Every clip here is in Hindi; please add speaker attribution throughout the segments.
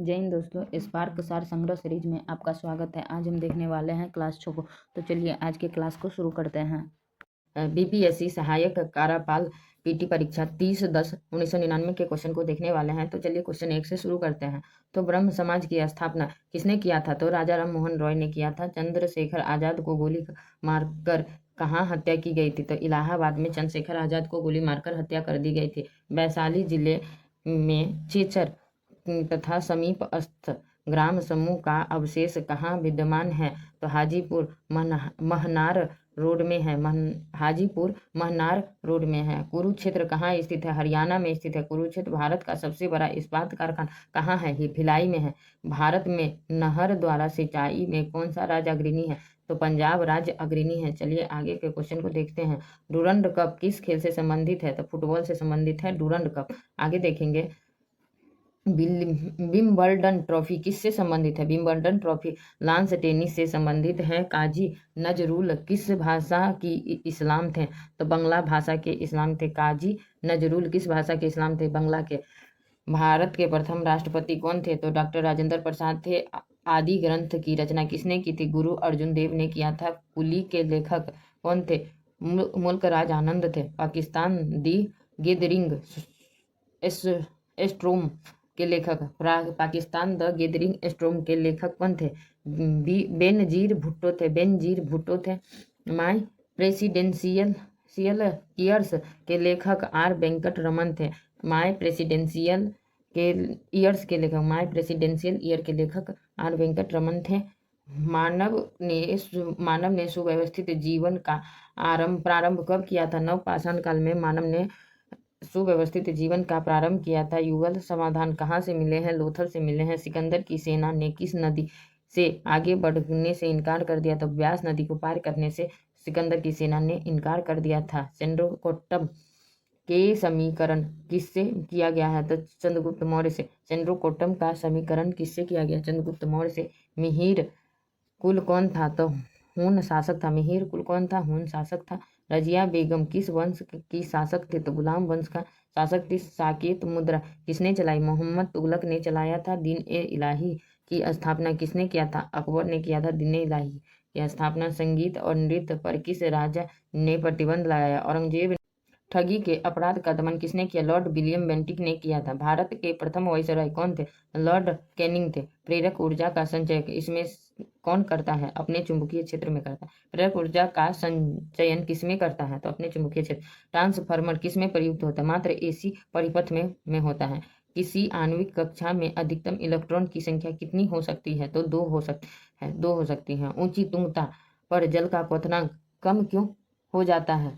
Speaker 1: जय हिंद दोस्तों, स्पार्क सार संग्रह सीरीज में आपका स्वागत है। आज हम देखने वाले हैं क्लास 6 को। तो चलिए आज के क्लास को शुरू करते हैं। बीपीएससी सहायक कार्यपाल पीटी परीक्षा 30/10/1999 के क्वेश्चन को देखने वाले हैं। तो चलिए क्वेश्चन 1 से शुरू करते हैं। तो ब्रह्म समाज की स्थापना किसने किया था? तो राजा राम मोहन रॉय ने किया था। चंद्रशेखर आजाद को गोली मारकर कहाँ हत्या की गई थी? तो इलाहाबाद में चंद्रशेखर आजाद को गोली मारकर हत्या कर दी गई थी। वैशाली जिले में चेचर तथा समीपस्थ ग्राम समूह का अवशेष कहाँ विद्यमान है? तो हाजीपुर महनार रोड में है। हाजीपुर महनार रोड में है। कुरुक्षेत्र कहाँ स्थित है? हरियाणा में स्थित है। कुरुक्षेत्र भारत का सबसे बड़ा इस्पात कारखाना कहाँ है? ये भिलाई में है। भारत में नहर द्वारा सिंचाई में कौन सा राज्य अग्रणी है? तो पंजाब राज्य अग्रणी है। चलिए आगे के क्वेश्चन को देखते हैं। डूरंड कप किस खेल से संबंधित है? तो फुटबॉल से संबंधित है डूरंड कप। आगे देखेंगे विंबलडन ट्रॉफी किससे संबंधित है? विंबलडन ट्रॉफी लॉन टेनिस से संबंधित है। काजी नजरुल किस भाषा की इस्लाम थे? तो बंगला भाषा के इस्लाम थे। काजी नजरुल किस भाषा के इस्लाम थे? बंगला के। भारत के प्रथम राष्ट्रपति कौन थे? तो डॉक्टर राजेंद्र प्रसाद थे। आदि ग्रंथ की रचना किसने की थी? गुरु अर्जुन देव ने किया था। कुली के लेखक कौन थे? मुल्क राज आनंद थे। पाकिस्तान दी गैदरिंग स्ट्रोम के लेखक पाकिस्तान द गैदरिंग स्ट्रोम के लेखक कौन थे? बेनजीर भुट्टो थे। बेनजीर भुट्टो थे। माई प्रेसिडेंशियल ईयर्स के लेखक आर वेंकट रमन थे। माई प्रेसिडेंशियल ईयर के लेखक आर वेंकट रमन थे। मानव ने सुव्यवस्थित जीवन का प्रारंभ कब किया था? नवपाषाण काल में मानव ने सुव्यवस्थित जीवन का प्रारंभ किया था। युगल समाधान कहाँ से मिले हैं? लोथल से मिले हैं। सिकंदर की सेना ने किस नदी से आगे बढ़ने से इनकार कर दिया था? ब्यास नदी को पार करने से सिकंदर की सेना ने इनकार कर दिया था। चंद्रकोट्टम के समीकरण किससे किया गया है? तो चंद्रगुप्त मौर्य से। चंद्रकोट्टम का समीकरण किससे किया गया? चंद्रगुप्त मौर्य से। मिहिर कुल कौन था? तो हून शासक था। मिहिर कुल कौन था? हून शासक था। रजिया बेगम किस वंश की शासक थे? तो गुलाम वंश का शासक थी। साकेत मुद्रा किसने चलाई? मोहम्मद तुगलक ने चलाया था। दीन ए इलाही की स्थापना किसने किया था? अकबर ने किया था दीन ए इलाही की स्थापना। संगीत और नृत्य पर किस राजा ने प्रतिबंध लगाया? औरंगजेब। ठगी के अपराध का दमन किसने किया? लॉर्ड विलियम बेंटिक ने किया था। भारत के प्रथम वायसराय कौन थे? लॉर्ड कैनिंग थे। प्रेरक ऊर्जा का संचय इसमें कौन करता है? अपने चुंबकीय क्षेत्र में करता है। प्रेरक ऊर्जा का संचयन किसमें करता है? तो अपने चुंबकीय क्षेत्र। ट्रांसफार्मर किसमें प्रयुक्त होता है? मात्र एसी परिपथ में होता है। किसी आणविक कक्षा में अधिकतम इलेक्ट्रॉन की संख्या कितनी हो सकती है? तो दो हो सकती है। ऊंची तुंगता पर जल का क्वथनांक कम क्यों हो जाता है?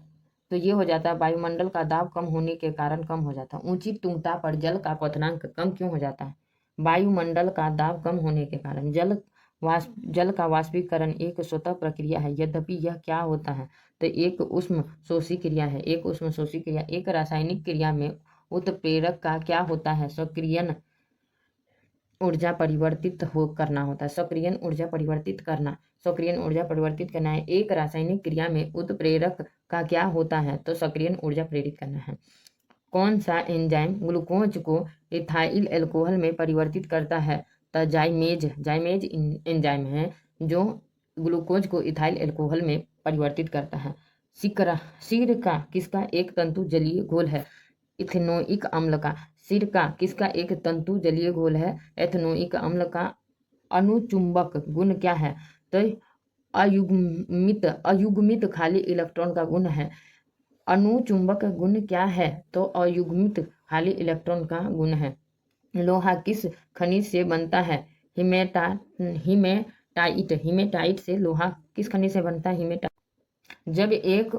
Speaker 1: तो ये हो जाता है वायुमंडल का दाब कम होने के कारण कम हो जाता है। ऊंची तुंगता पर जल का क्वथनांक कम क्यों हो जाता है? वायुमंडल का दाब कम होने के कारण। जल का वाष्पीकरण एक स्वतः प्रक्रिया है, यद्यपि यह क्या होता है? तो एक उष्म शोषी क्रिया है। एक उष्म शोषी क्रिया। एक रासायनिक क्रिया में उत्प्रेरक का क्या होता है? सक्रियन ऊर्जा परिवर्तित करना होता है। सक्रियन ऊर्जा परिवर्तित करना है। एक रासायनिक क्रिया में उत्प्रेरक का क्या होता है? तो सक्रियन ऊर्जा प्रेरित करना है। कौन सा एंजाइम ग्लूकोज को इथाइल अल्कोहल में परिवर्तित करता है? तो जाइमेज एंजाइम है जो ग्लूकोज को इथाइल अल्कोहल में परिवर्तित करता है। सिरका किसका एक तंतु जलीय घोल है? इथेनोइक अम्ल का। सिरका किसका एक तंतु जलीय घोल है? एथेनोइक अम्ल का। अनुचुंबक गुण क्या है? तो अयुग्मित खाली इलेक्ट्रॉन का गुण है। अनुचुंबक गुण क्या है? तो अयुग्मित खाली इलेक्ट्रॉन का गुण है। लोहा किस खनिज से बनता है? हिमेटाइट से लोहा किस खनिज से बनता है? हिमेटाइट। जब एक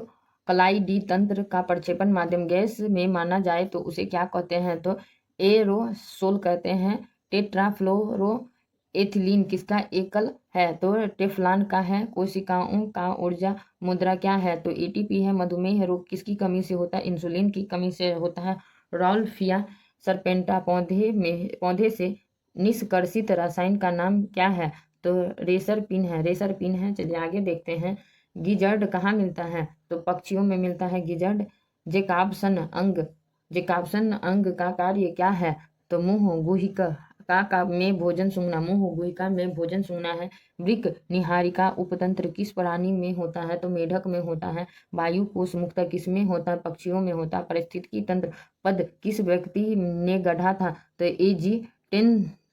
Speaker 1: कलाइडी तंत्र का प्रक्षेपण माध्यम गैस में माना जाए तो उसे क्या कहते हैं? तो एरोसोल कहते हैं। टेट्राफ्लोरो एथिलीन किसका एकल है? तो टेफ्लॉन का है। कोशिकाओं का ऊर्जा मुद्रा क्या है? तो एटीपी है। मधुमेह रोग किसकी कमी से होता है? इंसुलिन की कमी से होता है। रॉल्फिया सरपेंटा पौधे से निष्कर्षित रसायन का नाम क्या है? तो रेसरपिन है। चलिए आगे देखते हैं। गिजर्ड कहाँ मिलता है? तो पक्षियों में मिलता है गिजर्ड। जेकाब्सन अंग का कार्य क्या है? तो मुंह गुहिका का में भोजन सूंघना, मुंह गुहिका में भोजन सूंघना है। वृक्क निहारिका उपतंत्र किस प्राणी में होता है? तो मेढक में होता है। वायु कोश मुक्त किस में होता है? पक्षियों में होता है। पारिस्थितिकी तंत्र पद किस व्यक्ति ने गढ़ा था? तो एजी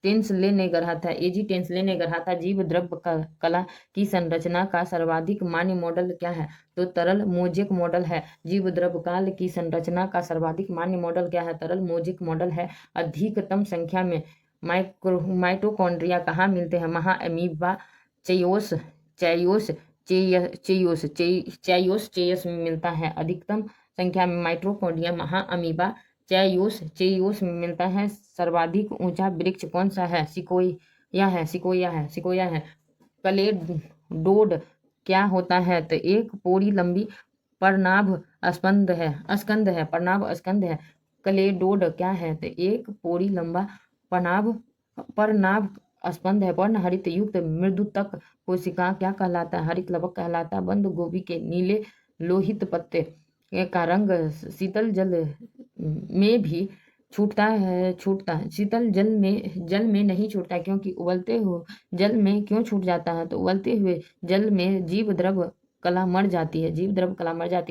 Speaker 1: टेंसले ने गढ़ा था। एजी टेंसले ने गढ़ा था। जीव द्रव्य कला की संरचना का सर्वाधिक मान्य मॉडल क्या है? तो तरल मोजेक मॉडल है। जीव द्रव्य काल की संरचना का सर्वाधिक मान्य मॉडल क्या है? तरल मोजेक मॉडल है। अधिकतम संख्या में माइटोकॉन्ड्रिया कहाँ मिलते हैं? महाअमीबा चेयोस चेयोस चेयोस चेयोस चेयस में मिलता है। अधिकतम संख्या में माइटोकॉन्ड्रिया महाअमीबा चेयोस में मिलता है। सर्वाधिक ऊंचा वृक्ष कौन सा है? सिकोया है। कलेडोड क्या होता है? तो एक पोरी लंबी प्रनाभ स्कंद है। कलेडोड क्या है? तो एक पोरी लंबा प्रनाभ स्पंद है। पर्णहरित युक्त मृदुतक कोशिका क्या कहलाता है? हरित लवक कहलाता है। बंद गोभी के नीले लोहित पत्ते का रंग शीतल जल में भी छूटता है। शीतल जल में नहीं छूटता, क्योंकि उबलते हुए जल में क्यों छूट जाता है? तो उबलते हुए जल में जीव द्रव कला मर जाती है।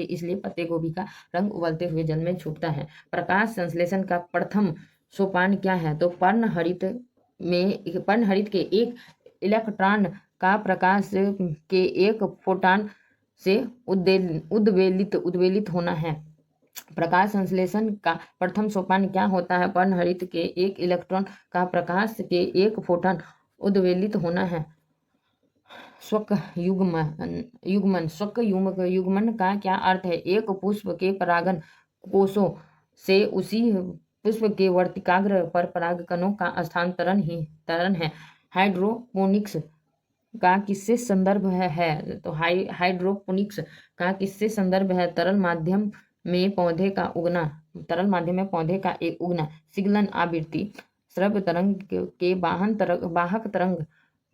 Speaker 1: इसलिए पत्ते गोभी का रंग उबलते हुए जल में छूटता है। प्रकाश संश्लेषण का प्रथम सोपान क्या है? तो पर्णहरित के एक इलेक्ट्रॉन का प्रकाश के एक फोटॉन से उद्वेलित होना है। प्रकाश संश्लेषण का प्रथम सोपान क्या होता है? पर्णहरित के एक इलेक्ट्रॉन का प्रकाश के एक फोटॉन उद्वेलित होना है। स्वक युग्मन का क्या अर्थ है? एक पुष्प के परागन कोषों से उसी पुष्प के वर्तिकाग्र पर परागकणों का स्थानांतरण है। हाइड्रोपोनिक्स का किससे संदर्भ है? तो हाइड्रोपोनिक्स का किससे संदर्भ है? तरल माध्यम में पौधे का एक उगना। सिग्नल आवृत्ति श्रव्य तरंग के वाहक तरंग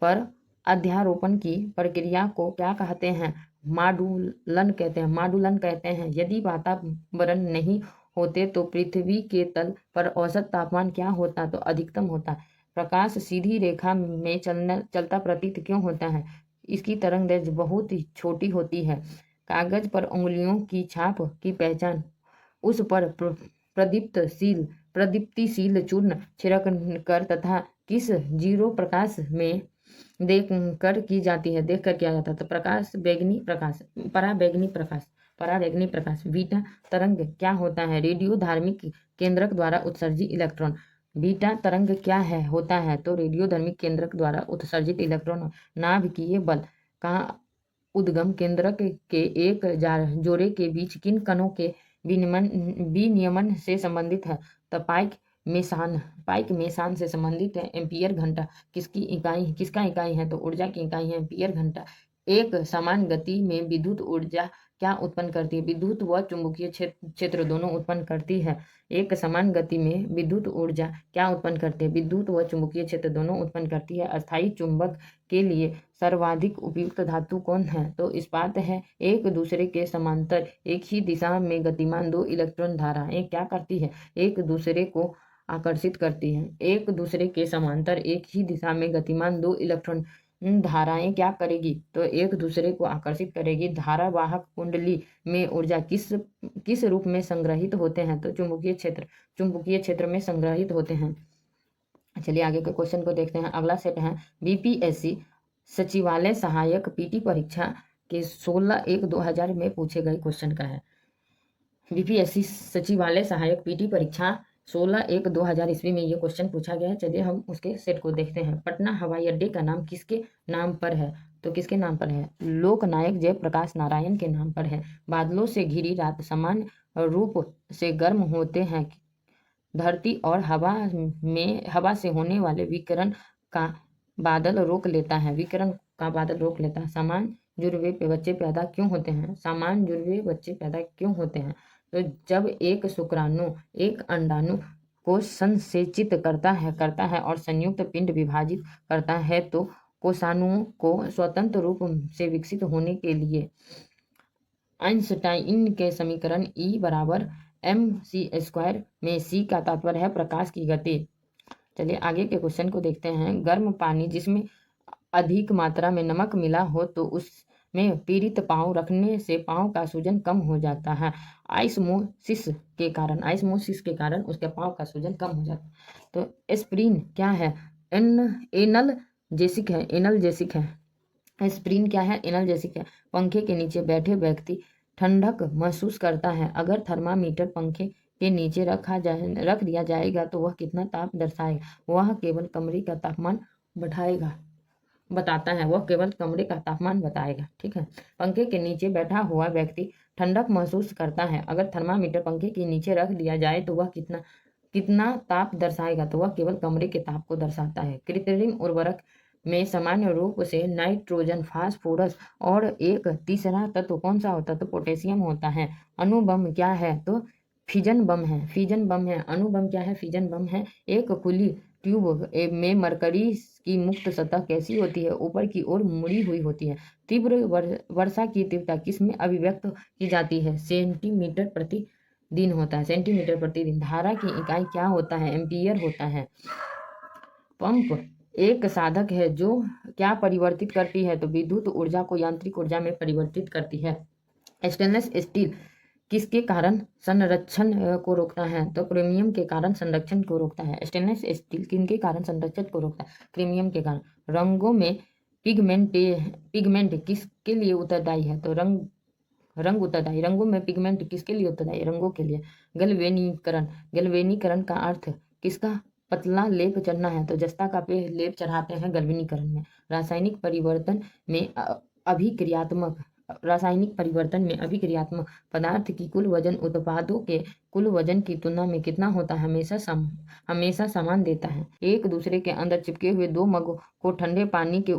Speaker 1: पर अध्यारोपण की प्रक्रिया को क्या कहते हैं? माडुलन कहते हैं। यदि वातावरण नहीं होते तो पृथ्वी के तल पर औसत तापमान क्या होता? तो अधिकतम होता। प्रकाश सीधी रेखा में चलता प्रतीत क्यों होता है? इसकी तरंगदैर्घ्य बहुत ही छोटी होती है। कागज पर उंगलियों की छाप की पहचान उस पर प्रदीप्तिशील चूर्ण छिड़क कर तथा किस जीरो प्रकाश में देख कर किया जाता है? तो पराबैंगनी प्रकाश। बीटा तरंग क्या होता है? रेडियो धार्मिक केंद्रक द्वारा उत्सर्जित इलेक्ट्रॉन। बीटा तरंग क्या होता है? तो रेडियो धार्मिक केंद्रक द्वारा उत्सर्जित इलेक्ट्रॉन। नाभिकीय बल का उद्गम केंद्रक के एक जोड़े के बीच किन कणों के विनियमन से संबंधित है? तो पाइक मेसान से संबंधित है। एम्पियर घंटा किसका इकाई है? तो ऊर्जा की इकाई है एम्पियर घंटा। एक समान गति में विद्युत ऊर्जा क्या उत्पन्न करती है? विद्युत व चुंबकीय क्षेत्र दोनों उत्पन्न करती है। एक समान गति में विद्युत ऊर्जा क्या उत्पन्न करती है? विद्युत व चुंबकीय क्षेत्र दोनों उत्पन्न करती है। अस्थायी चुंबक के लिए सर्वाधिक उपयुक्त धातु कौन है? तो इस्पात है। एक दूसरे के समांतर एक ही दिशा में गतिमान दो इलेक्ट्रॉन धाराएं क्या करती है? एक दूसरे को आकर्षित करती है। एक दूसरे के समांतर एक ही दिशा में गतिमान दो इलेक्ट्रॉन धाराएं क्या करेगी? तो एक दूसरे को आकर्षित करेगी। धारावाहक कुंडली में ऊर्जा किस रूप में संग्रहित होते हैं? तो चुंबकीय क्षेत्र में संग्रहित होते हैं। चलिए आगे के क्वेश्चन को देखते हैं। अगला सेट है बीपीएससी सचिवालय सहायक पीटी परीक्षा के 16/1/2000 में पूछे गए क्वेश्चन का है। बीपीएससी सचिवालय सहायक पीटी परीक्षा 16/1/2000 ईस्वी में ये क्वेश्चन पूछा गया है। चलिए हम उसके सेट को देखते हैं। पटना हवाई अड्डे का नाम किसके नाम पर है? तो किसके नाम पर है? लोकनायक जयप्रकाश नारायण के नाम पर है। बादलों से घिरी रात समान रूप से गर्म होते हैं। धरती और हवा से होने वाले विकिरण का बादल रोक लेता है। सामान्य जुड़वे बच्चे पैदा क्यों होते हैं? तो जब एक शुक्राणु एक अंडाणु को संसेचित करता है और संयुक्त पिंड विभाजित करता है, तो कोषाणुओं को स्वतंत्र रूप से विकसित होने के लिए आइंस्टाइन के समीकरण E = mc² में c का तात्पर्य है प्रकाश की गति। चलिए आगे के क्वेश्चन को देखते हैं। गर्म पानी जिसमें अधिक मात्रा में नमक मिला हो तो उसमें पीड़ित पाँव रखने से पाँव का सूजन कम हो जाता है। आइस्मोसिस के कारण उसके पाँव का सूजन कम हो जाता है। तो एस्प्रिन क्या है? एनल्जेसिक है। एस्प्रिन क्या है? एनाल्जेसिक है। पंखे के नीचे बैठे व्यक्ति ठंडक महसूस करता है। अगर थर्मामीटर पंखे के नीचे रख दिया जाएगा तो वह कितना ताप दर्शाएगा? वह केवल कमरे का तापमान बताएगा। ठीक है। पंखे के नीचे बैठा हुआ व्यक्ति ठंडक महसूस करता है। अगर थर्मामीटर पंखे के नीचे रख दिया जाए तो वह कितना ताप दर्शाएगा? तो वह केवल कमरे के ताप को दर्शाता है। कृत्रिम उर्वरक में सामान्य रूप से नाइट्रोजन, फास्फोरस और एक तीसरा तत्व कौन सा होता है? तो पोटेशियम होता है। अणुबम क्या है? तो फिजन बम है। अणुबम क्या है? फिजन बम है। एक खुली ट्यूब में मरकरी की मुक्त सतह कैसी होती है? ऊपर की ओर मुड़ी हुई होती है। तीव्र वर्षा की तीव्रता किस में अभिव्यक्त की जाती है? सेंटीमीटर प्रति दिन होता है। सेंटीमीटर प्रति दिन। धारा की इकाई क्या होता है? एम्पीयर होता है। पंप एक साधक है जो क्या परिवर्तित करती है? तो विद्युत ऊर्जा को यांत्रिक ऊर्जा में परिवर्तित करती है। स्टेनलेस स्टील किसके कारण संरक्षण को रोकता है? तो क्रोमियम के कारण संरक्षण को रोकता है। स्टेनलेस स्टील किनके कारण संरक्षण को रोकता है? क्रोमियम के कारण। रंगों में पिगमेंट किसके लिए उत्तरदायी है? तो रंग उत्तरदायी। रंगों में पिगमेंट किसके लिए उत्तरदायी? रंगों के लिए। गैल्वेनीकरण का अर्थ किसका? पतला लेप चढ़ना है। तो जस्ता का पे लेप चढ़ाते हैं गैल्वेनीकरण में। रासायनिक परिवर्तन में अभिक्रियात्मक पदार्थ की कुल वजन उत्पादों के कुल वजन की तुलना में कितना होता है? हमेशा समान देता है। एक दूसरे के अंदर चिपके हुए दो मग को ठंडे पानी के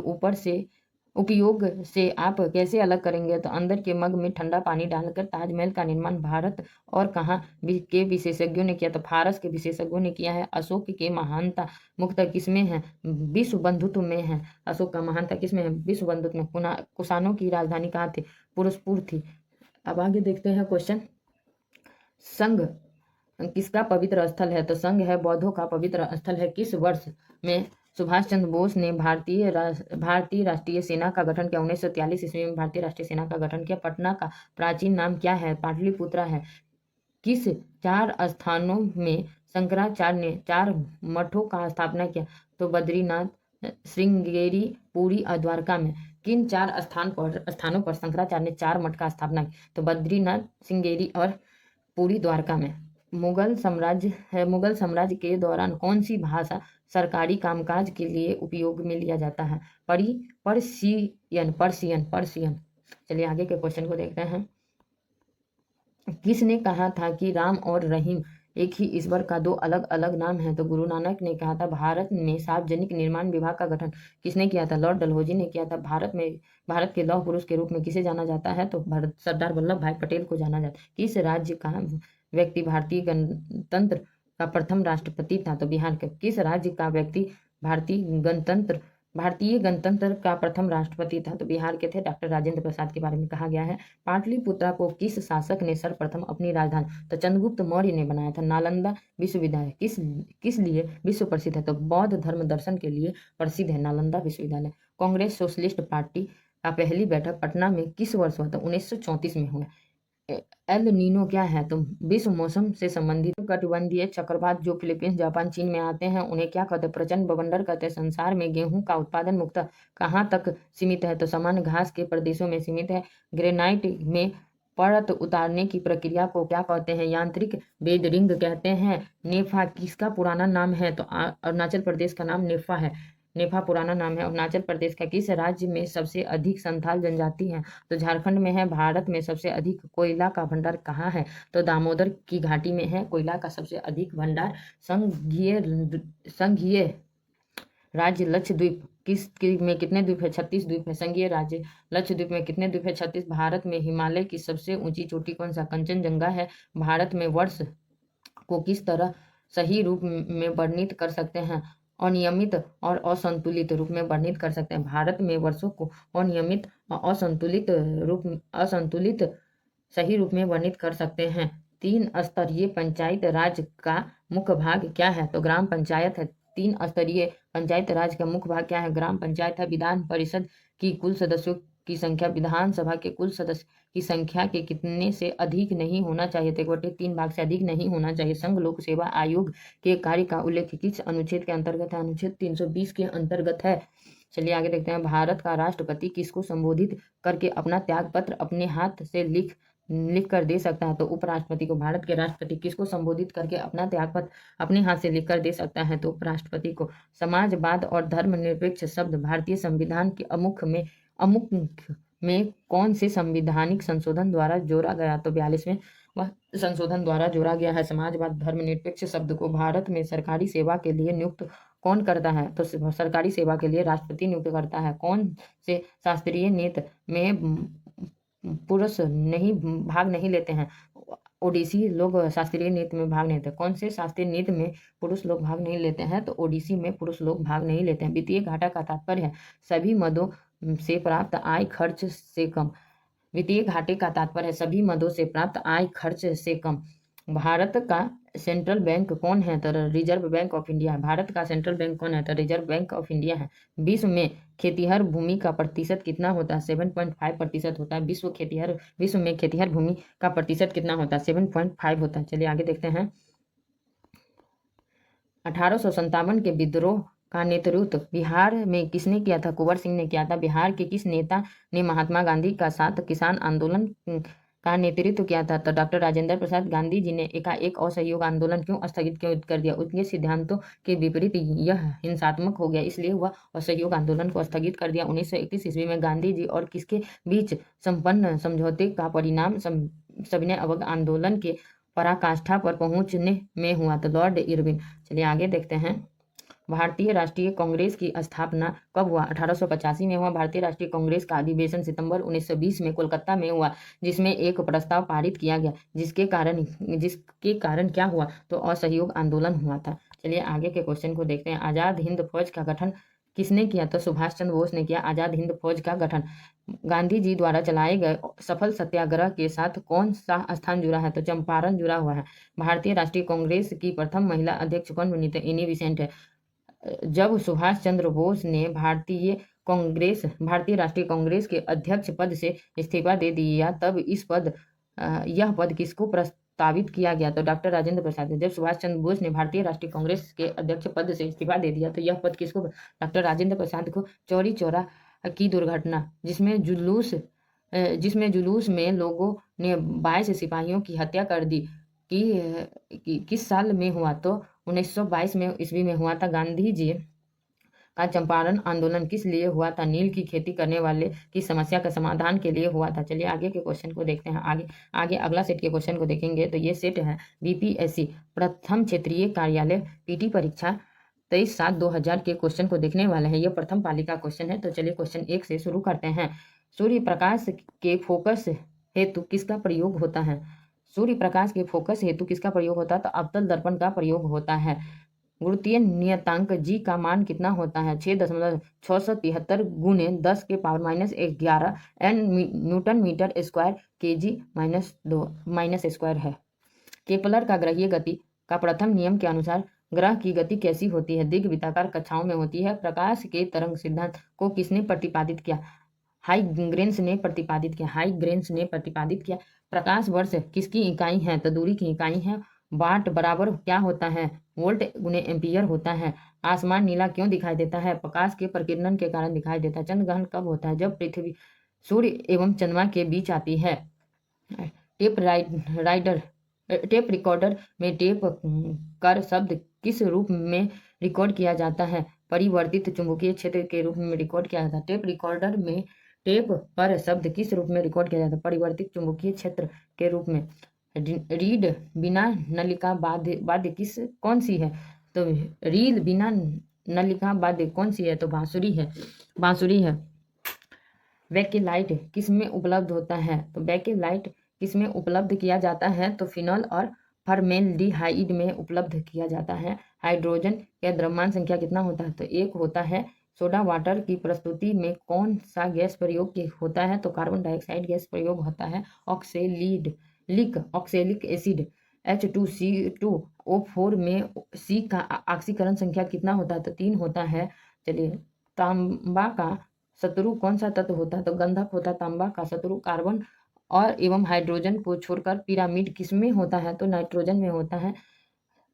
Speaker 1: उपयोग से आप कैसे अलग करेंगे? तो अंदर के मग में ठंडा पानी डालकर। ताजमहल का निर्माण भारत और कहाँ के विशेषज्ञों ने किया? तो फारस के विशेषज्ञों ने किया है। अशोक के महानता मुक्त किसमें है? विश्व बंधुत्व में है। अशोक का महानता किसमें है? विश्व बंधुत्व में। कुषाणों की राजधानी कहाँ थी? पुरुषपुर थी। अब आगे देखते हैं क्वेश्चन। संघ किसका पवित्र स्थल है? तो संघ है बौद्धों का पवित्र स्थल है। किस वर्ष में सुभाष चंद्र बोस ने भारतीय राष्ट्रीय सेना का गठन किया? 1943 ईस्वी में भारतीय राष्ट्रीय सेना का गठन किया। पटना का प्राचीन नाम क्या है? पाटलिपुत्रा है। किस 4 स्थानों में शंकराचार्य ने 4 मठों का स्थापना किया? तो बद्रीनाथ, श्रृंगेरी, पुरी और द्वारका में। किन 4 स्थानों पर शंकराचार्य ने 4 मठ का स्थापना की? तो बद्रीनाथ, श्रृंगेरी और पूरी द्वारका में। मुगल साम्राज्य के दौरान कौन सी भाषा सरकारी कामकाज के लिए उपयोग में लिया जाता है? पर्शियन। चलिए आगे के क्वेश्चन को देखते हैं। किसने कहा था कि राम और रहीम एक ही ईश्वर का 2 अलग अलग नाम है? तो गुरु नानक ने कहा था। भारत में सार्वजनिक निर्माण विभाग का गठन किसने किया था? लॉर्ड डलहौजी ने किया था। भारत के लौह पुरुष के रूप में किसे जाना जाता है? तो सरदार वल्लभ भाई पटेल को जाना जाता है। किस राज्य का व्यक्ति भारतीय गणतंत्र का प्रथम राष्ट्रपति था? तो बिहार के। किस राज्य का व्यक्ति भारतीय गणतंत्र का प्रथम राष्ट्रपति था? तो बिहार के थे। डॉक्टर राजेंद्र प्रसाद के बारे में कहा गया है। पाटलिपुत्रा को किस शासक ने सर्वप्रथम अपनी राजधानी? तो चंद्रगुप्त मौर्य ने बनाया था। नालंदा विश्वविद्यालय किस लिए विश्व प्रसिद्ध है? तो बौद्ध धर्म दर्शन के लिए प्रसिद्ध है नालंदा विश्वविद्यालय। कांग्रेस सोशलिस्ट पार्टी का पहली बैठक पटना में किस वर्ष हुआ? तो 1934 में हुआ। एल नीनो क्या है? तो विश्व मौसम से संबंधित कटिबंधीय चक्रवात जो फिलीपींस, जापान, चीन में आते हैं उन्हें क्या कहते हैं? प्रचंड बवंडर कहते हैं। संसार में गेहूं का उत्पादन मुख्यतः कहाँ तक सीमित है? तो सामान्य घास के प्रदेशों में सीमित है। ग्रेनाइट में परत उतारने की प्रक्रिया को क्या कहते हैं? यांत्रिक बेदरिंग कहते हैं। नेफा किसका पुराना नाम है? तो अरुणाचल प्रदेश का नाम नेफा है। नेफा पुराना नाम है अरुणाचल प्रदेश का। किस राज्य में सबसे अधिक संथाल जनजाति है? तो झारखंड में है। भारत में सबसे अधिक कोयला का भंडार कहाँ है? तो दामोदर की घाटी में है कोयला का सबसे अधिक भंडार। संघीय राज्य लक्षद्वीप में कितने द्वीप है? 36 द्वीप है। संघीय राज्य लक्षद्वीप में कितने द्वीप है? 36। भारत में हिमालय की सबसे ऊंची चोटी कौन सा? कंचनजंगा है। भारत में वर्ष को किस तरह सही रूप में वर्णित कर सकते हैं? अनियमित और असंतुलित रूप में वर्णित कर सकते हैं। भारत में वर्षों को अनियमित और असंतुलित सही रूप में वर्णित कर सकते हैं। 3 स्तरीय पंचायत राज का मुख्य भाग क्या है? तो ग्राम पंचायत है। 3 स्तरीय पंचायत राज का मुख्य भाग क्या है? ग्राम पंचायत है। विधान परिषद की कुल सदस्यों की संख्या विधानसभा के कुल सदस्य की संख्या के कितने से अधिक नहीं होना चाहिए? तो 1/3 भाग से अधिक नहीं होना चाहिए। संघ लोक सेवा आयोग के कार्य का उल्लेख किस अनुच्छेद के अंतर्गत है? अनुच्छेद 320 के अंतर्गत है। चलिए आगे देखते हैं। भारत का राष्ट्रपति किसको संबोधित करके अपना त्याग पत्र अपने हाथ से लिख कर दे सकता है? तो उपराष्ट्रपति को। भारत के राष्ट्रपति किसको संबोधित करके अपना त्याग पत्र अपने हाथ से लिख कर दे सकता है? तो उपराष्ट्रपति को। समाजवाद और धर्मनिरपेक्ष शब्द भारतीय संविधान के अमुक में कौन से संवैधानिक संशोधन द्वारा जोड़ा गया? तो 42वें वह संशोधन द्वारा जोड़ा गया है। समाजवाद धर्मनिरपेक्ष शब्द को भारत में सरकारी सेवा के लिए नियुक्त कौन करता है? तो सरकारी सेवा के लिए राष्ट्रपति नियुक्त करता है। कौन से शास्त्रीय नृत्य में पुरुष भाग नहीं लेते हैं? ओडिसी लोग शास्त्रीय नृत्य में भाग नहीं लेते। कौन से शास्त्रीय नृत्य में पुरुष लोग भाग नहीं लेते हैं? तो ओडिसी में पुरुष लोग भाग नहीं लेते हैं। वित्तीय घाटा का तात्पर्य है सभी मदों से प्राप्त आय खर्च से कम। वित्तीय घाटे का तात्पर्य है सभी मदों से प्राप्त आय खर्च से कम। भारत का सेंट्रल बैंक कौन है? तो रिजर्व बैंक ऑफ इंडिया है। भारत का सेंट्रल बैंक कौन है? तो रिजर्व बैंक ऑफ इंडिया है। विश्व में खेतिहर भूमि का प्रतिशत कितना होता है? 7.5% होता है। विश्व में खेतिहर भूमि का प्रतिशत कितना होता है? 7.5 होता है। चलिए आगे देखते हैं। 1857 के विद्रोह का नेतृत्व बिहार में किसने किया था? कुंवर सिंह ने किया था। बिहार के किस नेता ने महात्मा गांधी का साथ किसान आंदोलन का नेतृत्व किया था? तो डॉक्टर राजेंद्र प्रसाद। गांधी जी ने एकाएक असहयोग आंदोलन क्यों स्थगित कर दिया? उनके सिद्धांतों के विपरीत यह हिंसात्मक हो गया, इसलिए वह असहयोग आंदोलन को स्थगित कर दिया। 1931 ईस्वी में गांधी जी और किसके बीच संपन्न समझौते का परिणाम सविनय अवज्ञा आंदोलन के पराकाष्ठा पर पहुंचने में हुआ? तो लॉर्ड इरविन। चलिए आगे देखते हैं। भारतीय राष्ट्रीय कांग्रेस की स्थापना कब हुआ? 1885 में हुआ। भारतीय राष्ट्रीय कांग्रेस का अधिवेशन सितंबर 1920 में कोलकाता में हुआ, जिसमें एक प्रस्ताव पारित किया गया, जिसके कारण क्या हुआ? तो असहयोग आंदोलन हुआ था। चलिए आगे के क्वेश्चन को देखते हैं। आजाद हिंद फौज का गठन किसने किया? तो सुभाष चंद्र बोस ने किया आजाद हिंद फौज का गठन। गांधी जी द्वारा चलाए गए सफल सत्याग्रह के साथ कौन सा स्थान जुड़ा है? तो चंपारण जुड़ा हुआ है। भारतीय राष्ट्रीय कांग्रेस की प्रथम महिला अध्यक्ष कौन बनी? तो एनी बेसेंट है। जब सुभाष चंद्र बोस ने भारतीय राष्ट्रीय कांग्रेस के अध्यक्ष पद से इस्तीफा दे दिया, तब यह पद किसको प्रस्तावित किया गया? तो डॉक्टर राजेंद्र प्रसाद। जब सुभाष चंद्र बोस ने भारतीय राष्ट्रीय कांग्रेस के अध्यक्ष पद से इस्तीफा दे दिया, तो यह पद किसको? डॉक्टर राजेंद्र प्रसाद को। चौरी चौरा की दुर्घटना जिसमें जुलूस में लोगों ने 22 सिपाहियों की हत्या कर दी कि किस साल में हुआ? तो 1922 में ईस्वी में हुआ था। गांधी जी का चंपारण आंदोलन किस लिए हुआ था? नील की खेती करने वाले की समस्या का समाधान के लिए हुआ था। चलिए आगे के क्वेश्चन को देखते हैं। आगे अगला सेट के क्वेश्चन को देखेंगे। तो ये सेट है बीपीएससी प्रथम क्षेत्रीय कार्यालय पीटी परीक्षा 23/7/2000 के क्वेश्चन को देखने वाले हैं। यह प्रथम पाली का क्वेश्चन है। तो चलिए क्वेश्चन 1 से शुरू करते हैं। सूर्य प्रकाश के फोकस हेतु किसका प्रयोग होता है? सूर्य प्रकाश के फोकस हेतु किसका प्रयोग होता है? तो अवतल दर्पण का प्रयोग होता है। गुरुत्वीय नियतांक जी का मान कितना होता है? 6.673 गुणे 10 के power -11 N newton metre square kg minus square है। केपलर का ग्रहीय गति का प्रथम नियम के अनुसार ग्रह की गति कैसी होती है? दिग्वृत्ताकार कक्षाओं में होती है। प्रकाश के तरंग सिद्धांत को किसने प्रतिपादित किया? हाइग्रेंस ने प्रतिपादित किया। प्रकाश वर्ष किसकी इकाई है? तो दूरी की इकाई है। वाट बराबर क्या होता है? वोल्ट गुने एम्पियर होता है। आसमान नीला क्यों दिखाई देता है? प्रकाश के प्रकीर्णन के कारण दिखाई देता है। चंद्र ग्रहण कब होता है? जब पृथ्वी सूर्य एवं चंद्रमा के बीच आती है। टेप रिकॉर्डर में टेप कर शब्द किस रूप में रिकॉर्ड किया जाता है? परिवर्तित चुंबकीय क्षेत्र के रूप में रिकॉर्ड किया जाता है। टेप रिकॉर्डर में टेप पर शब्द किस रूप में रिकॉर्ड किया जाता है? परिवर्तित चुंबकीय क्षेत्र के रूप में। रीड बिना नलिका वाद्य कौन सी है? तो रील बिना नलिका वाद्य कौन सी है? तो बांसुरी है। बैकेलाइट किस में उपलब्ध होता है? तो बैकेलाइट किस में उपलब्ध किया जाता है? तो फिनॉल और फॉर्मेल्डिहाइड में उपलब्ध किया जाता है। हाइड्रोजन का द्रव्यमान संख्या कितना होता है? तो 1 होता है। सोडा वाटर की प्रस्तुति में कौन सा गैस प्रयोग होता है? तो कार्बन डाइऑक्साइड गैस प्रयोग होता है। ऑक्सैलिक एसिड H2CO4 में C का ऑक्सीकरण संख्या कितना होता है? तो 3 होता है। चलिए, तांबा का शत्रु कौन सा तत्व होता है? तो गंधक होता है तांबा का शत्रु। कार्बन और एवं हाइड्रोजन को छोड़कर पिरामिड किसमें होता है? तो नाइट्रोजन में होता है।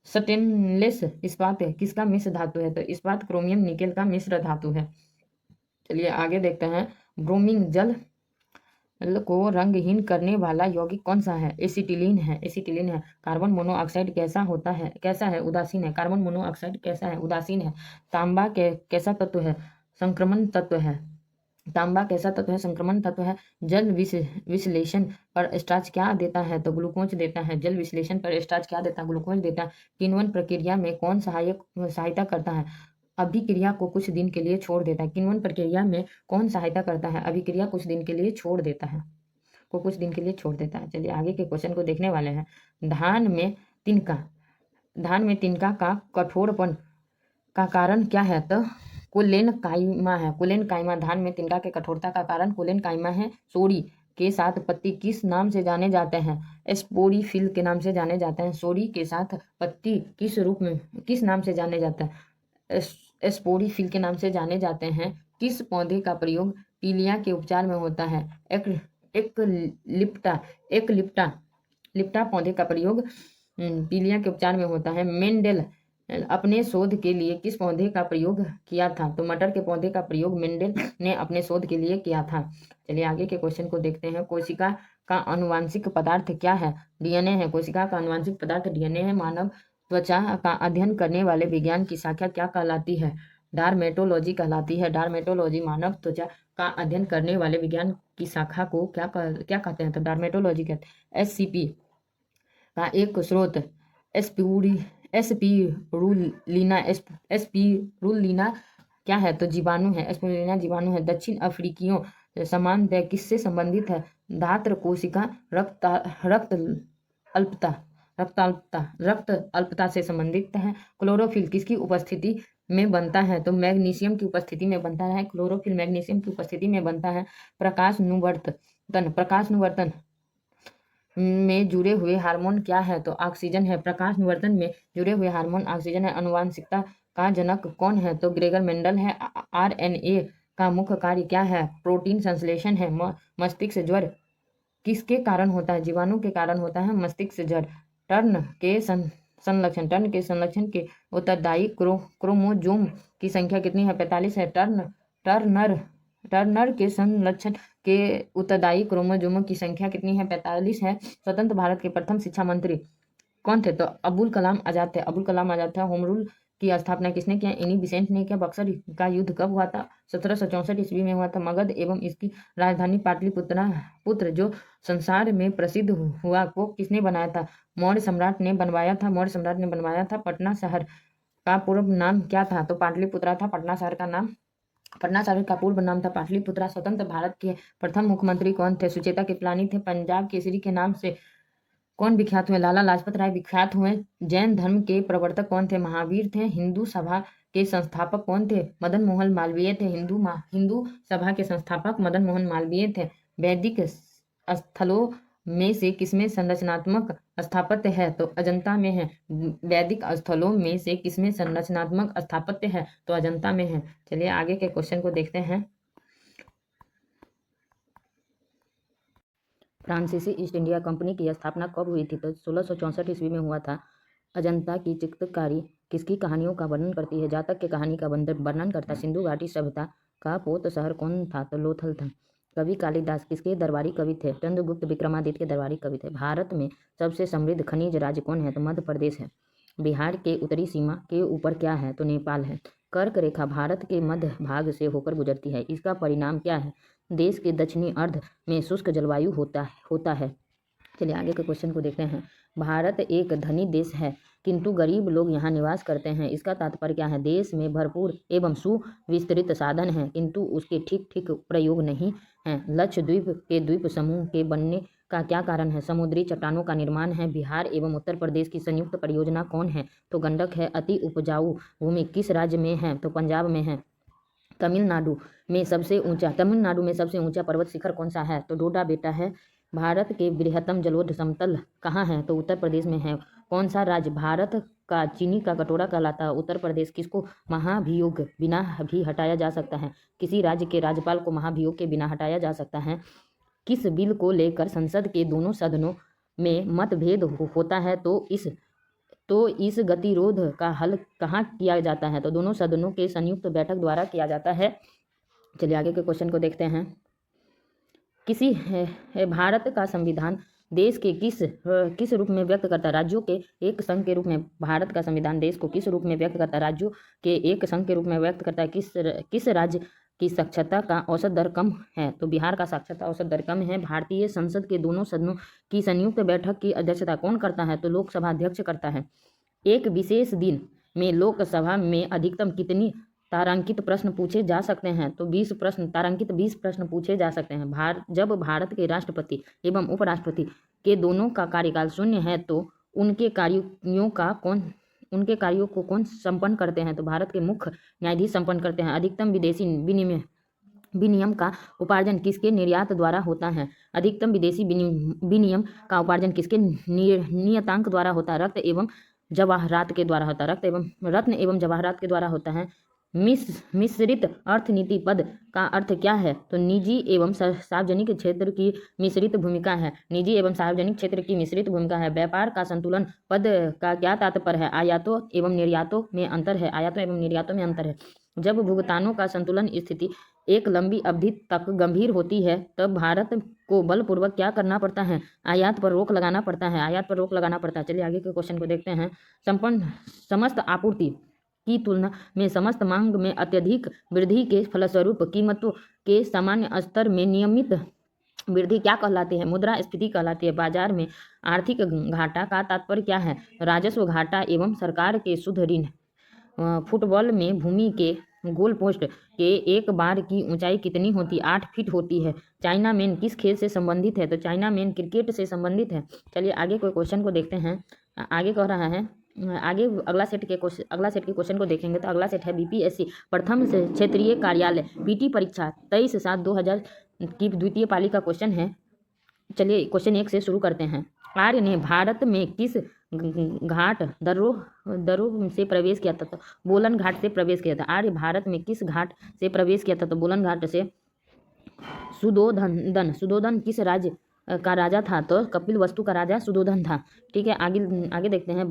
Speaker 1: स्टेनलेस इस्पात किसका मिश्र धातु है? तो इस्पात क्रोमियम निकेल का मिश्र धातु है। चलिए आगे देखते हैं। ब्रोमीन जल को रंगहीन करने वाला यौगिक कौन सा है? एसिटिलीन है। एसिटिलीन है। कार्बन मोनोऑक्साइड कैसा होता है? कैसा है? उदासीन है। कार्बन मोनोऑक्साइड कैसा है? उदासीन है। तांबा कैसा तत्व है? संक्रमण तत्व है। तांबा कैसा तत्व है? संक्रमण तत्व है। जल विश्लेषण पर स्टार्च क्या देता है? तो ग्लूकोज देता है। जल विश्लेषण पर स्टार्च क्या देता है? ग्लूकोज देता है। किण्वन प्रक्रिया में कौन सहायता करता है? अभिक्रिया को कुछ दिन के लिए छोड़ देता है। किण्वन प्रक्रिया में कौन सहायता करता है? अभिक्रिया कुछ दिन के लिए छोड़ देता है, को कुछ दिन के लिए छोड़ देता है। चलिए आगे के क्वेश्चन को देखने वाले हैं। धान में तिनका का कठोरपन का कारण क्या है? तो कुलेन काइमा है। कुलेन काइमा। धान में तिनका के कठोरता का कारण कुलेन काइमा है। सोडी के साथ पत्ती किस नाम से जाने जाते हैं? स्पोरीफिल के नाम से जाने जाते हैं। सोडी के साथ पत्ती किस नाम से जाने जाता है? स्पोरीफिल के नाम से जाने जाते हैं। किस पौधे का प्रयोग पीलिया के उपचार में होता है? लिप्टा पौधे का प्रयोग पीलिया के उपचार में होता है। मेंडेल अपने शोध के लिए किस पौधे का प्रयोग किया था? तो मटर के पौधे का प्रयोग मेंडेल ने अपने शोध के लिए किया था। चलिए आगे के क्वेश्चन को देखते हैं। कोशिका का आनुवांशिक पदार्थ क्या है? डीएनए है। कोशिका का आनुवांशिक पदार्थ डीएनए है। मानव त्वचा का अध्ययन करने वाले विज्ञान की शाखा क्या कहलाती है? डार्मेटोलॉजी कहलाती है। डार्मेटोलॉजी मानव त्वचा का अध्ययन करने वाले विज्ञान की शाखा को क्या कहते हैं? तो डार्मेटोलॉजी कहते हैं। एससीपी का एक स्रोत एस्पिरुलिना क्या है? तो जीवाणु है। एस्पिरुलिना जीवाणु है। दक्षिण अफ्रीकियों समानतः किससे संबंधित है? धात्र कोशिका रक्त अल्पता से संबंधित है। क्लोरोफिल किसकी उपस्थिति में बनता है? तो मैग्नीशियम की उपस्थिति में बनता है। क्लोरोफिल मैग्नीशियम की उपस्थिति में बनता है। प्रकाश अनुवर्तन में जुड़े हुए हार्मोन क्या है? तो ऑक्सीजन है। प्रकाश अनुवर्तन में जुड़े हुए हार्मोन ऑक्सीजन है। आनुवंशिकता का जनक कौन है? तो ग्रेगर मेंडल है। आरएनए का मुख्य कार्य क्या है? प्रोटीन संश्लेषण है। मस्तिष्क ज्वर किसके कारण होता है? जीवाणु के कारण होता है मस्तिष्क ज्वर। टर्न के संलक्षण के उत्तरदायी क्रोमोजोम की संख्या कितनी है? 45 है। टर्नर के संलक्षण के उत्तरदायी क्रोमोजोमों की संख्या कितनी है? 45 है। स्वतंत्र भारत के प्रथम शिक्षा मंत्री कौन थे? तो अबुल कलाम आजाद थे। अबुल कलाम आजाद था। होम रूल की स्थापना किसने किया? एनी बेसेंट ने किया। बक्सर का युद्ध कब हुआ था? 1764 ईस्वी में हुआ था। मगध एवं इसकी राजधानी पाटलिपुत्र जो संसार में प्रसिद्ध हुआ को किसने बनाया था? मौर्य सम्राट ने बनवाया था। पटना शहर का पूर्व नाम क्या था? तो पाटलिपुत्रा था। पटना शहर का पूर्व नाम था पाटलिपुत्रा। स्वतंत्र भारत के प्रथम मुख्यमंत्री कौन थे? सुचेता कृपलानी थे। पंजाब केसरी के नाम से कौन विख्यात हुए? लाला लाजपत राय विख्यात हुए। जैन धर्म के प्रवर्तक कौन थे? महावीर थे। हिंदू सभा के संस्थापक कौन थे? मदन मोहन मालवीय थे। हिंदू सभा के संस्थापक मदन मोहन मालवीय थे। वैदिक स्थलों में से किसमें संरचनात्मक स्थापत्य है? तो अजंता में है। वैदिक स्थलों में से किसमें संरचनात्मक स्थापत्य है? तो अजंता में है। चलिए आगे के क्वेश्चन को देखते हैं। फ्रांसीसी ईस्ट इंडिया कंपनी की स्थापना कब हुई थी? तो 1664 ईस्वी में हुआ था। अजंता की चित्रकारी किसकी कहानियों का वर्णन करती है? जातक की कहानी का वर्णन करता। सिंधु घाटी सभ्यता का पोत शहर कौन था? तो लोथल था। कवि कालिदास किसके दरबारी कवि थे? चंद्रगुप्त विक्रमादित्य के दरबारी कवि थे। भारत में सबसे समृद्ध खनिज राज्य कौन है? तो मध्य प्रदेश है। बिहार के उत्तरी सीमा के ऊपर क्या है? तो नेपाल है। कर्क रेखा भारत के मध्य भाग से होकर गुजरती है। इसका परिणाम क्या है? देश के दक्षिणी अर्ध में शुष्क जलवायु होता है। चलिए आगे के क्वेश्चन को देखते हैं। भारत एक धनी देश है किंतु गरीब लोग यहाँ निवास करते हैं। इसका तात्पर्य क्या है? देश में भरपूर एवं सुविस्तृत साधन हैं किंतु उसके ठीक ठीक प्रयोग नहीं है। लक्षद्वीप के द्वीप समूह के बनने का क्या कारण है? समुद्री चट्टानों का निर्माण है। बिहार एवं उत्तर प्रदेश की संयुक्त परियोजना कौन है? तो गंडक है। अति उपजाऊ भूमि किस राज्य में है? तो पंजाब में है। तमिलनाडु में सबसे ऊंचा पर्वत शिखर कौन सा है? तो डोडा बेटा है। भारत के बृहत्तम जलोढ़ समतल कहाँ है? तो उत्तर प्रदेश में है। कौन सा राज्य भारत का चीनी का कटोरा कहलाता है? उत्तर प्रदेश। किसको महाभियोग बिना भी हटाया जा सकता है? किसी राज्य के राज्यपाल को महाभियोग के बिना हटाया जा सकता है? किस बिल को लेकर संसद के दोनों सदनों में मतभेद होता है तो इस गतिरोध का हल कहाँ किया जाता है? तो दोनों सदनों के संयुक्त बैठक द्वारा किया जाता है। चलिए आगे के क्वेश्चन को देखते हैं। भारत का संविधान देश के किस रूप में व्यक्त करता है? राज्यों के एक संघ के रूप में भारत का संविधान देश को किस रूप में व्यक्त करता है? राज्यों के एक संघ के रूप में व्यक्त करता है। किस राज्य की साक्षरता का औसत दर कम है? तो बिहार का साक्षरता औसत दर कम है। भारतीय संसद के दोनों सदनों की संयुक्त बैठक की अध्यक्षता कौन करता है? तो लोकसभा अध्यक्ष करता है। एक विशेष दिन में लोकसभा में अधिकतम कितनी तारांकित प्रश्न पूछे जा सकते हैं? तो 20 प्रश्न, तारांकित 20 प्रश्न पूछे जा सकते हैं। जब भारत के राष्ट्रपति एवं उपराष्ट्रपति के दोनों का कार्यकाल शून्य है तो उनके कार्यों को कौन संपन्न करते हैं? तो भारत के मुख्य न्यायाधीश संपन्न करते हैं। अधिकतम विदेशी विनिमय का उपार्जन किसके निर्यात द्वारा होता है? अधिकतम विदेशी विनिमय का उपार्जन किसके नियतांक द्वारा होता है? रत्न एवं जवाहरात के द्वारा होता है। रत्न एवं जवाहरात के द्वारा होता है। मिश्रित अर्थनीति पद का अर्थ क्या है? तो निजी एवं सार्वजनिक क्षेत्र की मिश्रित भूमिका है। निजी एवं सार्वजनिक क्षेत्र की मिश्रित भूमिका है। व्यापार का संतुलन पद का क्या तात्पर्य है? आयातों एवं निर्यातों में अंतर है। आयातों एवं निर्यातों में अंतर है। जब भुगतानों का संतुलन स्थिति एक लंबी अवधि तक गंभीर होती है तब भारत को बलपूर्वक क्या करना पड़ता है? आयात पर रोक लगाना पड़ता है। आयात पर रोक लगाना पड़ता है। चलिए आगे के क्वेश्चन को देखते हैं। समस्त आपूर्ति की तुलना में समस्त मांग में अत्यधिक वृद्धि के फलस्वरूप कीमतों के सामान्य स्तर में नियमित वृद्धि क्या कहलाती है? मुद्रास्फीति कहलाती है। बाजार में आर्थिक घाटा का तात्पर्य क्या है? राजस्व घाटा एवं सरकार के शुद्ध ऋण। फुटबॉल में भूमि के गोल पोस्ट के एक बार की ऊंचाई कितनी होती? 8 फीट होती है। चाइना मैन किस खेल से संबंधित है? तो चाइना मैन क्रिकेट से संबंधित है। चलिए आगे कोई क्वेश्चन को देखते हैं। आगे कह रहा है, आगे अगला सेट के क्वेश्चन को देखेंगे तो अगला सेट है बीपीएससी प्रथम से क्षेत्रीय कार्यालय पीटी परीक्षा 23/7/2000 की द्वितीय पाली का क्वेश्चन है। चलिए क्वेश्चन 1 से शुरू करते हैं। आर्य ने भारत में किस घाट दर्रों से प्रवेश किया था? तो बोलन घाट से प्रवेश किया था। आर्य भारत में किस घाट से प्रवेश किया था? तो बोलन घाट से। सुधोधन किस राज्य का राजा था? तो कपिल वस्तु का राजा सुधोधन था। ठीक है, आगे देखते हैं।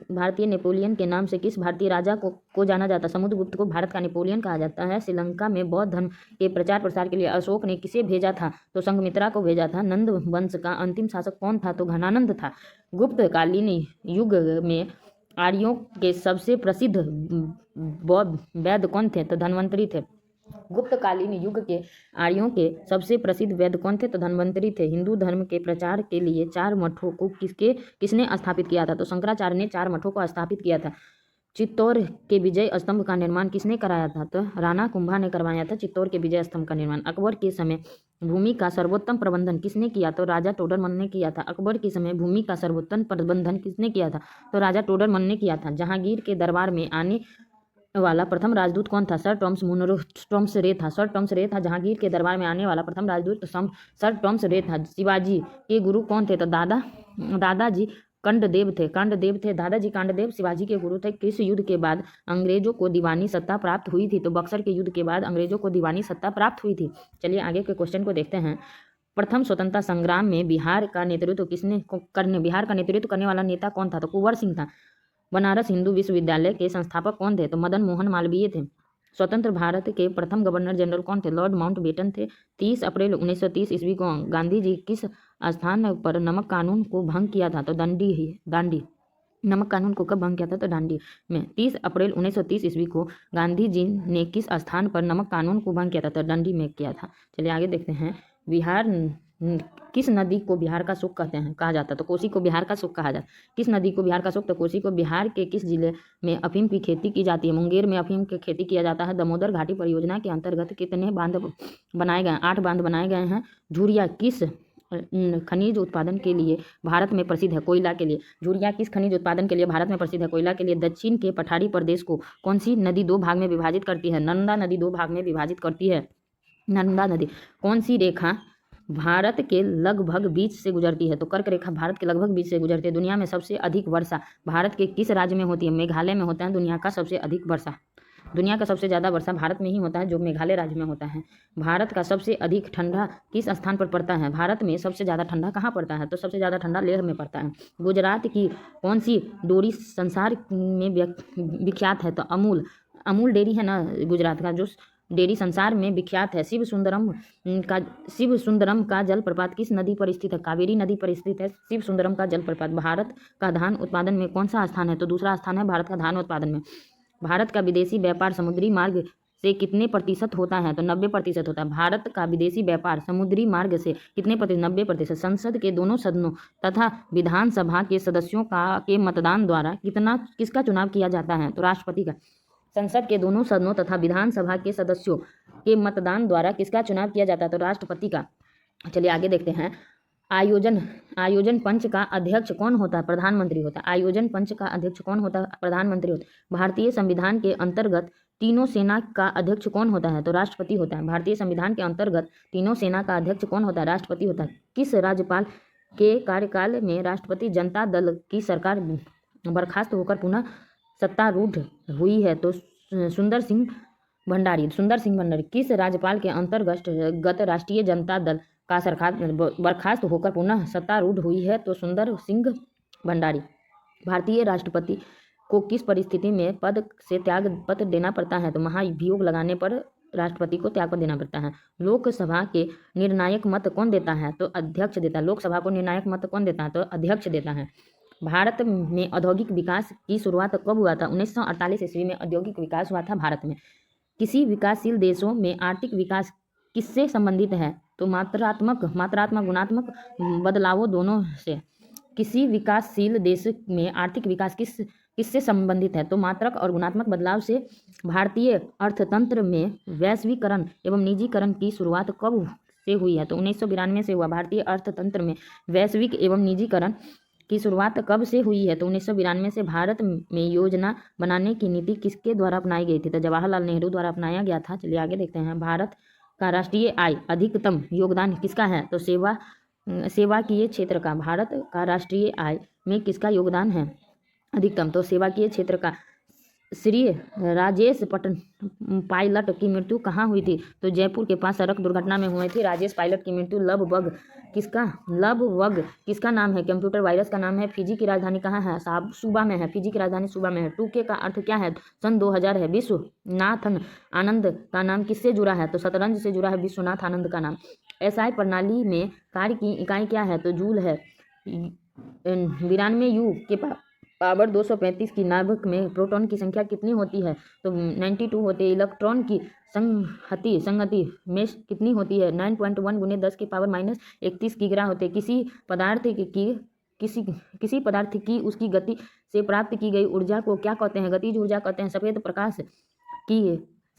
Speaker 1: भारतीय नेपोलियन के नाम से किस भारतीय राजा को जाना जाता? समुद्रगुप्त को भारत का नेपोलियन कहा जाता है। श्रीलंका में बौद्ध धर्म के प्रचार प्रसार के लिए अशोक ने किसे भेजा था? तो संघमित्रा को भेजा था। नंद वंश का अंतिम शासक कौन था? तो घनानंद था। गुप्तकालीन युग में आर्यों के सबसे प्रसिद्ध वैद्य कौन थे? तो धन्वंतरी थे। गुप्तकालीन युग के आर्यों के सबसे प्रसिद्ध वैद्य कौन थे? तो धन्वंतरी थे। हिंदू धर्म के प्रचार के लिए 4 मठों को किसने स्थापित किया था? तो शंकराचार्य ने 4 मठों को स्थापित किया था। चित्तौड़ के विजय स्तंभ का निर्माण किसने कराया था? तो राणा कुंभा ने करवाया था चित्तौड़ के विजय स्तंभ का निर्माण। अकबर के समय भूमि का सर्वोत्तम प्रबंधन किसने किया? तो राजा टोडरमल ने किया था। अकबर के समय भूमि का सर्वोत्तम प्रबंधन किसने किया था? तो राजा टोडरमल ने किया था। जहांगीर के दरबार में आने वाला प्रथम राजदूत कौन था? सर टॉमस रे था। सर टॉमस रे था जहांगीर के दरबार में आने वाला प्रथम राजदूत सर टॉमस रे था। शिवाजी के गुरु कौन थे? तो दादाजी कांडदेव थे। दादाजी कांडदेव शिवाजी के गुरु थे। किस युद्ध के बाद अंग्रेजों को दीवानी सत्ता प्राप्त हुई थी? तो बक्सर के युद्ध के बाद अंग्रेजों को दीवानी सत्ता प्राप्त हुई थी। चलिए आगे के क्वेश्चन को देखते हैं। प्रथम स्वतंत्रता संग्राम में बिहार का नेतृत्व करने वाला नेता कौन था? तो कुंवर सिंह था। बनारस हिंदू विश्वविद्यालय के संस्थापक कौन थे? तो मदन मोहन मालवीय थे। स्वतंत्र भारत के प्रथम गवर्नर जनरल कौन थे? लॉर्ड माउंटबेटन थे। 30 अप्रैल 1930 ईस्वी को गांधी जी किस स्थान पर नमक कानून को भंग किया था? तो दांडी। नमक कानून को कब भंग किया था? तो दांडी में। 30 अप्रैल 1930 ईस्वी को गांधी जी ने किस स्थान पर नमक कानून को भंग किया था? तो दांडी में किया था। चलिए आगे देखते हैं। किस नदी को बिहार का सुख कहा जाता? तो कोसी को बिहार का सुख कहा जाता। किस नदी को बिहार का सुख? तो कोसी को। बिहार के किस जिले में अफीम की खेती की जाती है? मुंगेर में अफीम की खेती किया जाता है। दामोदर घाटी परियोजना के अंतर्गत कितने बांध बनाए गए? 8 बांध बनाए गए हैं। झुरिया किस खनिज उत्पादन के लिए भारत में प्रसिद्ध है? कोयला के लिए। झुरिया किस खनिज उत्पादन के लिए भारत में प्रसिद्ध है? कोयला के लिए। दक्षिण के पठारी प्रदेश को कौन सी नदी 2 भाग में विभाजित करती है? नर्मदा नदी 2 भाग में विभाजित करती है। नर्मदा नदी। कौन सी रेखा भारत के लगभग बीच से गुजरती है। तो कर्क रेखा भारत के लगभग बीच से गुजरती है। दुनिया में सबसे अधिक वर्षा भारत के किस राज्य में होती है? मेघालय में होता है दुनिया का सबसे अधिक वर्षा। दुनिया का सबसे ज़्यादा वर्षा भारत में ही होता है, जो मेघालय राज्य में होता है। भारत का सबसे अधिक ठंडा किस स्थान पर पड़ता है? भारत में सबसे ज़्यादा ठंडा कहाँ पड़ता है? तो सबसे ज़्यादा ठंडा लेह में पड़ता है। गुजरात की कौन सी डेयरी संसार में विख्यात है? तो अमूल डेयरी है ना गुजरात का, जो डेयरी संसार में विख्यात है। शिव सुंदरम का जलप्रपात किस नदी पर स्थित है? कावेरी नदी पर स्थित है शिव सुंदरम का जलप्रपात। भारत का धान उत्पादन में कौन सा स्थान है? तो दूसरा स्थान है भारत का धान उत्पादन में। भारत का विदेशी व्यापार समुद्री मार्ग से कितने प्रतिशत होता है? तो 90% होता है। भारत का विदेशी व्यापार समुद्री मार्ग से कितने प्रतिशत? 90%। संसद के दोनों सदनों तथा विधानसभा के सदस्यों के मतदान द्वारा किसका चुनाव किया जाता है? तो राष्ट्रपति का। संसद के दोनों सदनों तथा विधानसभा के सदस्यों के मतदान द्वारा किसका चुनाव किया जाता है? तो राष्ट्रपति का। चलिए आगे देखते हैं। आयोजन पंच का अध्यक्ष कौन होता है? प्रधानमंत्री होता है। आयोजन पंच का अध्यक्ष कौन होता है? प्रधानमंत्री होता है। भारतीय संविधान के अंतर्गत तीनों सेना का अध्यक्ष कौन होता है? तो राष्ट्रपति होता है। भारतीय संविधान के अंतर्गत तीनों सेना का अध्यक्ष कौन होता है? राष्ट्रपति होता है। किस राज्यपाल के कार्यकाल में राष्ट्रपति जनता दल की सरकार बर्खास्त होकर पुनः सत्तारूढ़ हुई है? तो सुंदर सिंह भंडारी। किस राज्यपाल के अंतर्गत राष्ट्रीय जनता दल का सरकार बर्खास्त होकर पुनः सत्तारूढ़ हुई है? तो सुंदर सिंह भंडारी। भारतीय राष्ट्रपति को किस परिस्थिति में पद से त्याग पत्र देना पड़ता है? तो महाभियोग लगाने पर राष्ट्रपति को त्याग पत्र देना पड़ता है। लोकसभा के निर्णायक मत कौन देता है? तो अध्यक्ष देता है। लोकसभा को निर्णायक मत कौन देता है? तो अध्यक्ष देता है। भारत में औद्योगिक विकास की शुरुआत कब हुआ था? 1948 ईस्वी में औद्योगिक विकास हुआ था भारत में। किसी विकासशील देशों में आर्थिक विकास किससे संबंधित है? तो मात्रात्मक गुणात्मक बदलावों दोनों से। किसी विकासशील देश में आर्थिक विकास किससे संबंधित है? तो मात्रक और गुणात्मक बदलाव से। भारतीय अर्थतंत्र में वैश्वीकरण एवं निजीकरण की शुरुआत कब से हुई है? तो 1992 से हुआ। भारतीय अर्थतंत्र में वैश्विक एवं निजीकरण की शुरुआत कब से हुई है? तो 1992 से। भारत में योजना बनाने की नीति किसके द्वारा अपनाई गई थी? तो जवाहरलाल नेहरू द्वारा अपनाया गया था। चलिए आगे देखते हैं। भारत का राष्ट्रीय आय अधिकतम योगदान किसका है? तो सेवाकीय क्षेत्र का। भारत का राष्ट्रीय आय में किसका योगदान है अधिकतम? तो सेवाकीय क्षेत्र का। श्री राजेश पायलट की मृत्यु कहाँ हुई थी? तो जयपुर के पास सड़क दुर्घटना में हुई थी राजेश पायलट की मृत्यु। लव बग किसका नाम है? कंप्यूटर वायरस का नाम है। फिजी की राजधानी कहाँ है? सूबा में है। फिजी की राजधानी सूबा में है। 2K का अर्थ क्या है? सन 2000 है। विश्वनाथन आनंद का नाम किससे जुड़ा है? तो शतरंज से जुड़ा है विश्वनाथ आनंद का नाम। SI प्रणाली में कार्य की इकाई क्या है? तो जूल है। 92 U के पावर 235 की नाभिक में प्रोटॉन की संख्या कितनी होती है? तो 92 होती है। इलेक्ट्रॉन की संगति में कितनी होती है? 9.1 × 10 की पावर -31 किग्रा होती है। किसी पदार्थ की उसकी गति से प्राप्त की गई ऊर्जा को क्या कहते हैं? गतिज ऊर्जा कहते हैं।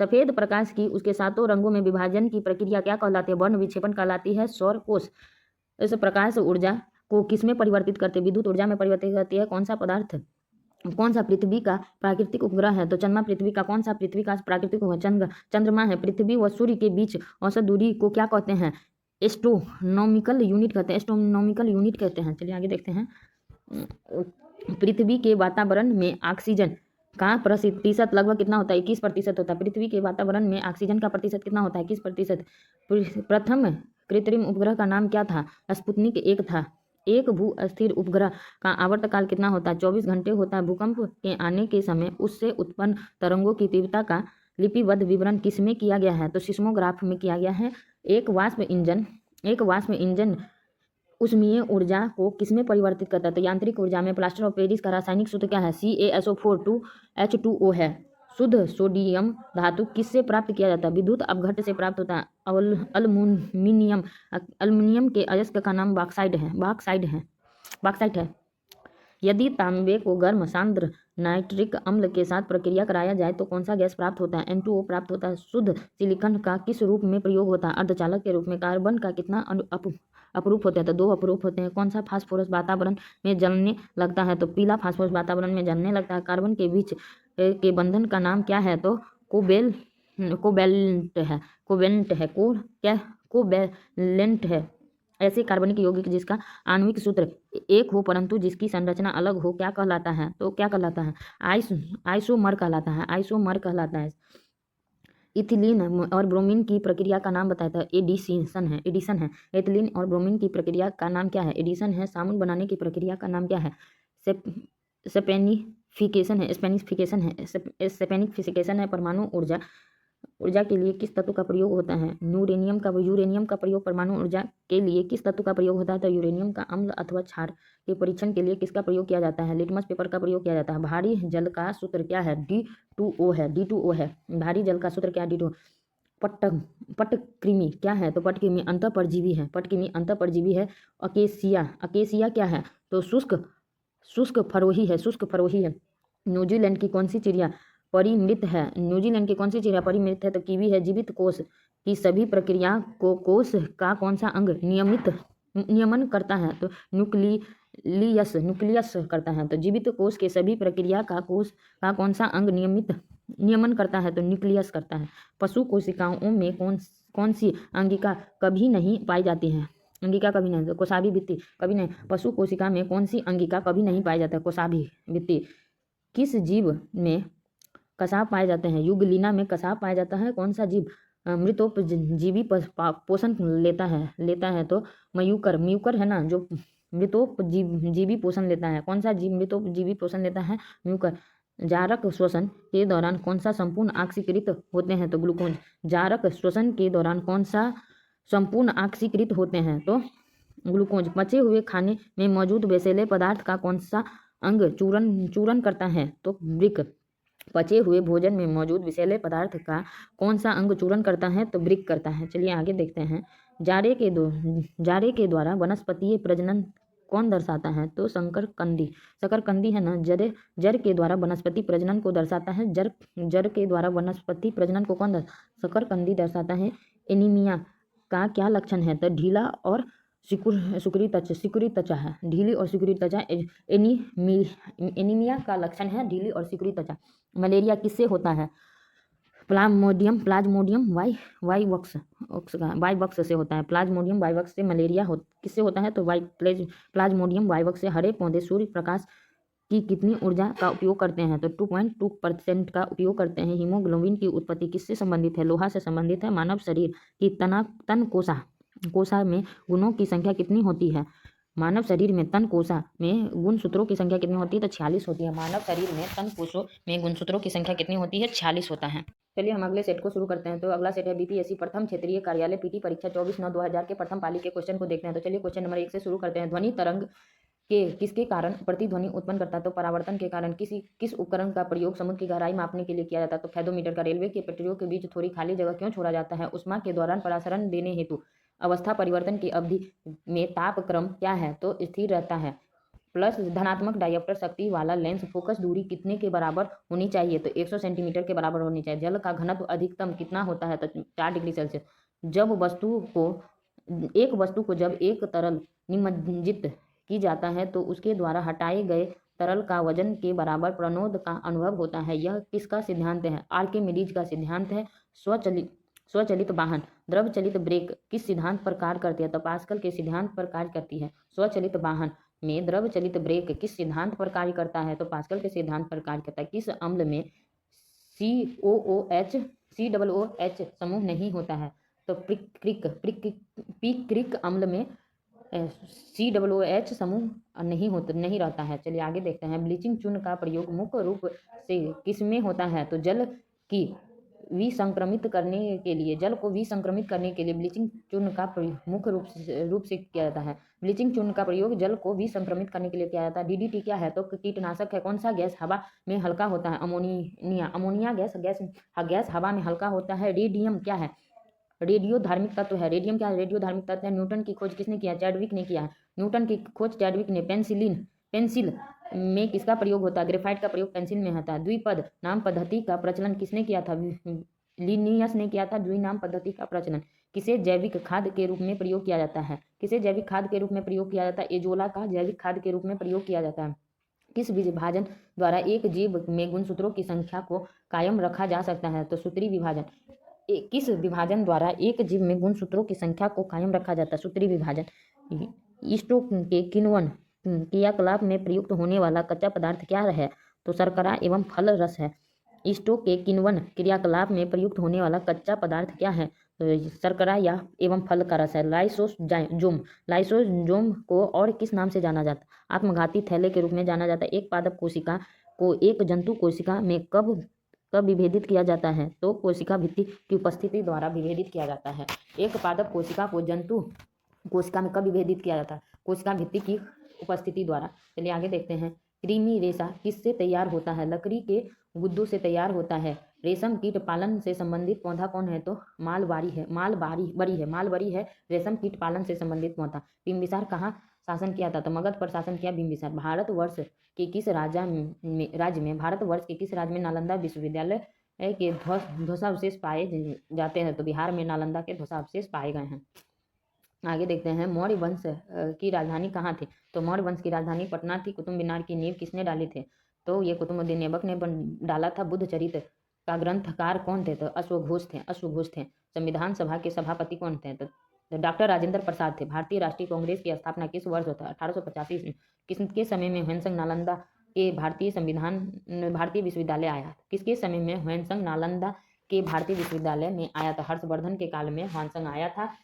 Speaker 1: सफेद प्रकाश की उसके सातों रंगों में विभाजन की प्रक्रिया क्या कहलाती है? वर्ण विक्षेपण कहलाती है। सौर कोष इस प्रकाश ऊर्जा को किसमें परिवर्तित करते हैं? विद्युत ऊर्जा में परिवर्तित करती है। कौन सा पृथ्वी का प्राकृतिक उपग्रह है? तो चंद्रमा पृथ्वी का। कौन सा पृथ्वी का प्राकृतिक उपग्रह? चंद्रमा है। पृथ्वी व सूर्य के बीच औसत दूरी को क्या कहते हैं? एस्ट्रोनॉमिकल यूनिट कहते हैं। चलिए आगे देखते हैं। पृथ्वी के वातावरण में ऑक्सीजन का प्रतिशत लगभग कितना होता है? 21% होता है। पृथ्वी के वातावरण में ऑक्सीजन का प्रतिशत कितना होता है? 21%। प्रथम कृत्रिम उपग्रह का नाम क्या था? स्पुतनिक 1 था। एक भू अस्थिर उपग्रह का आवर्तकाल कितना होता है? 24 घंटे होता है। भूकंप के आने के समय उससे उत्पन्न तरंगों की तीव्रता का लिपिबद्ध विवरण किसमें किया गया है? तो सिस्मोग्राफ में किया गया है। एक वाष्प इंजन ऊष्मीय ऊर्जा को किसमें परिवर्तित करता है? तो यांत्रिक ऊर्जा में। प्लास्टर ऑफ पेरिस का रासायनिक सूत्र क्या है? CaSO4 2H2O है। शुद्ध सोडियम धातु किससे प्राप्त किया जाता है? विद्युत अपघट्ट से प्राप्त होता है। अल्युमिनियम के अयस्क का नाम बॉक्साइट है। यदि तांबे को गर्म सांद्र नाइट्रिक अम्ल के साथ प्रक्रिया कराया जाए तो कौन सा गैस प्राप्त होता है? N2O प्राप्त होता है। शुद्ध सिलिकॉन का किस रूप में प्रयोग होता है? अर्धचालक के रूप में। कार्बन का कितना अपरूप होते हैं? तो 2 अपरूप होते हैं। कौन सा फास्फोरस वातावरण में जलने लगता है? तो पीला फास्फोरस वातावरण में जलने लगता है। कार्बन के बीच के बंधन का नाम क्या है? तो कोवेलेंट है। ऐसे कार्बनिक यौगिक जिसका आणविक सूत्र एक हो परंतु जिसकी संरचना अलग हो क्या कहलाता है? तो क्या कहलाता है? आइसोमर कहलाता है, आइसोमर कहलाता है। इथिलीन और ब्रोमीन की प्रक्रिया का नाम बताया था, एडिशन है। एथिलीन और ब्रोमीन की प्रक्रिया का नाम क्या है? एडिशन है। साबुन बनाने की प्रक्रिया का नाम क्या है? स्पेनिफिकेशन है, स्पेनिफिकेशन है। परमाणु ऊर्जा के लिए किस तत्व का प्रयोग होता है? यूरेनियम का प्रयोग परमाणु ऊर्जा के लिए किस तत्व का प्रयोग होता है? तो यूरेनियम का अम्ल अथवा क्षार के परीक्षण के लिए किसका प्रयोग किया जाता है? लिटमस पेपर का प्रयोग किया जाता है। भारी जल का सूत्र क्या है? D2O है। भारी जल का सूत्र क्या है? D2O। पटकृमि क्या है? तो पटकृमि अंतःपरजीवी है। अकेसिया क्या है? तो शुष्क फरोही है। न्यूजीलैंड की कौन सी चिड़िया परिमृत है? तो कीवी है। जीवित कोश की सभी प्रक्रिया को कोश का कौन सा अंग नियमन करता है? तो न्यूक्लियस करता है। तो जीवित कोश के सभी प्रक्रिया का कोश का कौन सा अंग नियमन करता है? तो न्यूक्लियस करता है। पशु कोशिकाओं में कौन सी अंगिका कभी नहीं पाई जाती है? तो कोशाभी भित्ति कभी नहीं। पशु कोशिका में कौन सी अंगिका कभी नहीं पाई जाता है? कोशाभी भित्ति। किस जीव में कसाव पाए जाते हैं? युगलिना में कसाव पाया जाता है। कौन सा जीव मृतोपजीवी पोषण लेता है? तो म्यूकर है ना, जो मृतोपजीवी पोषण लेता है। कौन सा जीव मृतोपजीवी पोषण लेता है? म्यूकर। जारक श्वसन के दौरान कौन सा संपूर्ण ऑक्सीकृत होते हैं? तो ग्लूकोज। जारक श्वसन के दौरान कौन सा संपूर्ण ऑक्सीकृत होते हैं? तो ग्लूकोज। पचे हुए खाने में मौजूद विषैले पदार्थ का कौन सा अंग चूरण करता है? तो वृक्क। पचे हुए भोजन में मौजूद विषैले पदार्थ का कौन सा अंग चूरण करता है? तो वृक्क करता है। चलिए आगे देखते हैं। जारे के द्वारा वनस्पतीय प्रजनन कौन दर्शाता है? तो शकरकंदी है ना, जर के द्वारा वनस्पति प्रजनन को दर्शाता है। जर के द्वारा वनस्पति प्रजनन को कौन शकरकंदी दर्शाता है। एनीमिया का क्या लक्षण है? तो ढीला और सिकुड़ी त्वचा है। ढीली और सिकुड़ी त्वचा एनीमिया का लक्षण है, ढीली और सिकुड़ी त्वचा। मलेरिया किससे होता है? प्लाज्मोडियम वाइवक्स से होता है। प्लाज्मोडियम वाइवक्स से मलेरिया किससे होता है? तो प्लाज्मोडियम वाइवक्स से। हरे पौधे सूर्य प्रकाश की कितनी ऊर्जा का उपयोग करते हैं? तो 2.2% का उपयोग करते हैं। हीमोग्लोबिन की उत्पत्ति किससे संबंधित है? लोहा से संबंधित है। मानव शरीर की तन कोशा में गुणों की संख्या कितनी होती है? मानव शरीर में तन कोशा में गुणसूत्रों की संख्या कितनी होती है? तो 46 होती है। मानव शरीर में तन कोशों में गुणसूत्रों की संख्या कितनी होती है? 46 होता है। चलिए हम अगले सेट को शुरू करते हैं। तो अगला सेट है बीपीएससी प्रथम क्षेत्रीय कार्यालय पीटी परीक्षा 24/9/2000 के प्रथम पाली के क्वेश्चन को देखते हैं। तो चलिए क्वेश्चन नंबर 1 से शुरू करते हैं। ध्वनि तरंग किसके कारण प्रतिध्वनि उत्पन्न करता है? तो परावर्तन के कारण। किस उपकरण का प्रयोग समुद्र की गहराई मापने के लिए किया जाता है? तो फेदोमीटर का। रेलवे के पटरियों के बीच थोड़ी खाली जगह क्यों छोड़ा जाता है? उष्मा के दौरान प्रसारण देने हेतु। अवस्था परिवर्तन की अवधि में तापक्रम क्या है? तो स्थिर रहता है। प्लस धनात्मक डायोप्टर शक्ति वाला लेंस फोकस दूरी कितने के बराबर होनी चाहिए? तो 100 सेंटीमीटर के बराबर होनी चाहिए। जल का घनत्व अधिकतम कितना होता है? तो 4 डिग्री सेल्सियस। एक वस्तु को जब एक तरल निमज्जित की जाता है तो उसके द्वारा हटाए गए तरल का वजन के बराबर प्रणोद का अनुभव होता है। यह किसका सिद्धांत है? आर्किमिडीज का सिद्धांत है। स्वचलित वाहन द्रव चलित ब्रेक किस सिद्धांत पर कार्य करती है? तो पास्कल के सिद्धांत पर कार्य करती है। स्वचलित वाहन में द्रव चलित ब्रेक किस सिद्धांत पर कार्य करता है? तो पास्कल के सिद्धांत पर कार्य करता है। किस अम्ल में COOH समूह नहीं होता है? तो पिक्रिक अम्ल में COOH समूह नहीं रहता है। चलिए आगे देखते हैं। ब्लीचिंग चूर्ण का प्रयोग मुख्य रूप से किसमें होता है? तो जल को विसंक्रमित करने के लिए ब्लीचिंग चूर्ण का मुख्य रूप से किया जाता है। ब्लीचिंग चूर्ण का प्रयोग जल को विसंक्रमित करने के लिए किया जाता है। DDT क्या है? तो कीटनाशक है। कौन सा गैस हवा में हल्का होता है? अमोनिया गैस हवा में हल्का होता है। रेडियम क्या है? रेडियो धार्मिक तत्व है। रेडियम क्या है? रेडियो धार्मिक तत्व है। न्यूटन की खोज किसने किया? चैडविक ने किया है। न्यूटन की खोज चैडविक ने। पेंसिल में किसका प्रयोग होता है? ग्रेफाइट का प्रयोग पेंसिल में होता है। द्विपद नाम पद्धति का प्रचलन किसने किया था? लिनियस ने किया था द्विनाम पद्धति का प्रचलन। किसे जैविक खाद के रूप में प्रयोग किया जाता है? एजोला का जैविक खाद के रूप में प्रयोग किया जाता है। किस विभाजन द्वारा एक जीव में गुणसूत्रों की संख्या को कायम रखा जा सकता है? तो सूत्री विभाजन। किस विभाजन द्वारा एक जीव में गुणसूत्रों की संख्या को कायम रखा जाता है? सूत्री विभाजन। ईस्टों के किण्वन क्रियाकलाप में प्रयुक्त होने वाला कच्चा पदार्थ क्या है? तो शर्करा एवं फल रस है। ईस्टों के किण्वन क्रियाकलाप में प्रयुक्त होने वाला कच्चा पदार्थ क्या है? तो शर्करा या एवं फल का रस है। लाइसोजोम को और किस नाम से जाना जाता है? आत्मघाती थैले के रूप में जाना जाता है। एक पादप कोशिका को एक जंतु कोशिका में कब विभेदित किया जाता है? तो कोशिका भित्ति की उपस्थिति द्वारा विभेदित किया जाता है। एक पादप कोशिका को जंतु कोशिका में कब विभेदित किया जाता है? कोशिका भित्ति की उपस्थिति द्वारा। चलिए आगे देखते हैं। कृमि रेशा किससे तैयार होता है? लकड़ी के गुद्दों से तैयार होता है। रेशम कीट पालन से संबंधित पौधा कौन है? तो मालबरी है रेशम कीट पालन से संबंधित पौधा। बिंबिसार कहाँ शासन किया था? तो मगध पर शासन किया बिंबिसार। भारतवर्ष के किस राज्य में नालंदा विश्वविद्यालय के ध्वंसावशेष पाए जाते हैं? तो बिहार में नालंदा के ध्वंसावशेष पाए गए हैं। आगे देखते हैं। मौर्य वंश की राजधानी कहाँ थी? तो मौर्य वंश की राजधानी पटना थी। कुतुब मीनार की नींव किसने डाली थी? तो ये कुतुबुद्दीन ऐबक ने डाला था। बुद्ध चरित्र का ग्रंथकार कौन थे? तो अश्वघोष थे। संविधान सभा के सभापति कौन थे? तो डॉक्टर राजेंद्र प्रसाद थे। भारतीय राष्ट्रीय कांग्रेस की स्थापना किस वर्ष होता है? 1885 ईस्वी। किसके समय में ह्वेनसंग नालंदा के भारतीय विश्वविद्यालय आया? किसके समय में ह्वेनसंग नालंदा के भारतीय विश्वविद्यालय में आया था? हर्षवर्धन के काल में ह्वेनसंग आया था।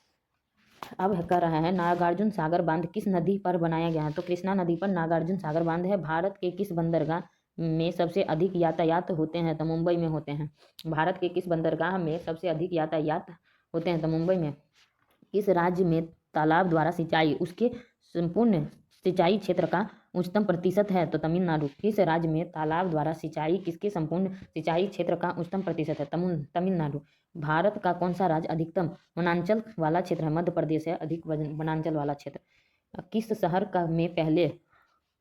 Speaker 1: अब कर रहा है नागार्जुन सागर बांध किस नदी पर बनाया गया है? तो कृष्णा नदी पर नागार्जुन सागर बांध है। भारत के किस बंदरगाह में सबसे अधिक यातायात होते हैं? तो मुंबई में होते हैं। भारत के किस बंदरगाह में सबसे अधिक यातायात होते हैं? तो मुंबई में। किस राज्य में तालाब द्वारा सिंचाई उसके संपूर्ण सिंचाई क्षेत्र का उच्चतम प्रतिशत है? तो तमिलनाडु। किस राज्य में तालाब द्वारा सिंचाई किसके संपूर्ण सिंचाई क्षेत्र का उच्चतम प्रतिशत है? तमिलनाडु। भारत का कौन सा राज्य अधिकतम वनांचल वाला क्षेत्र है? मध्य प्रदेश है अधिक वनांचल वाला क्षेत्र। किस शहर का में पहले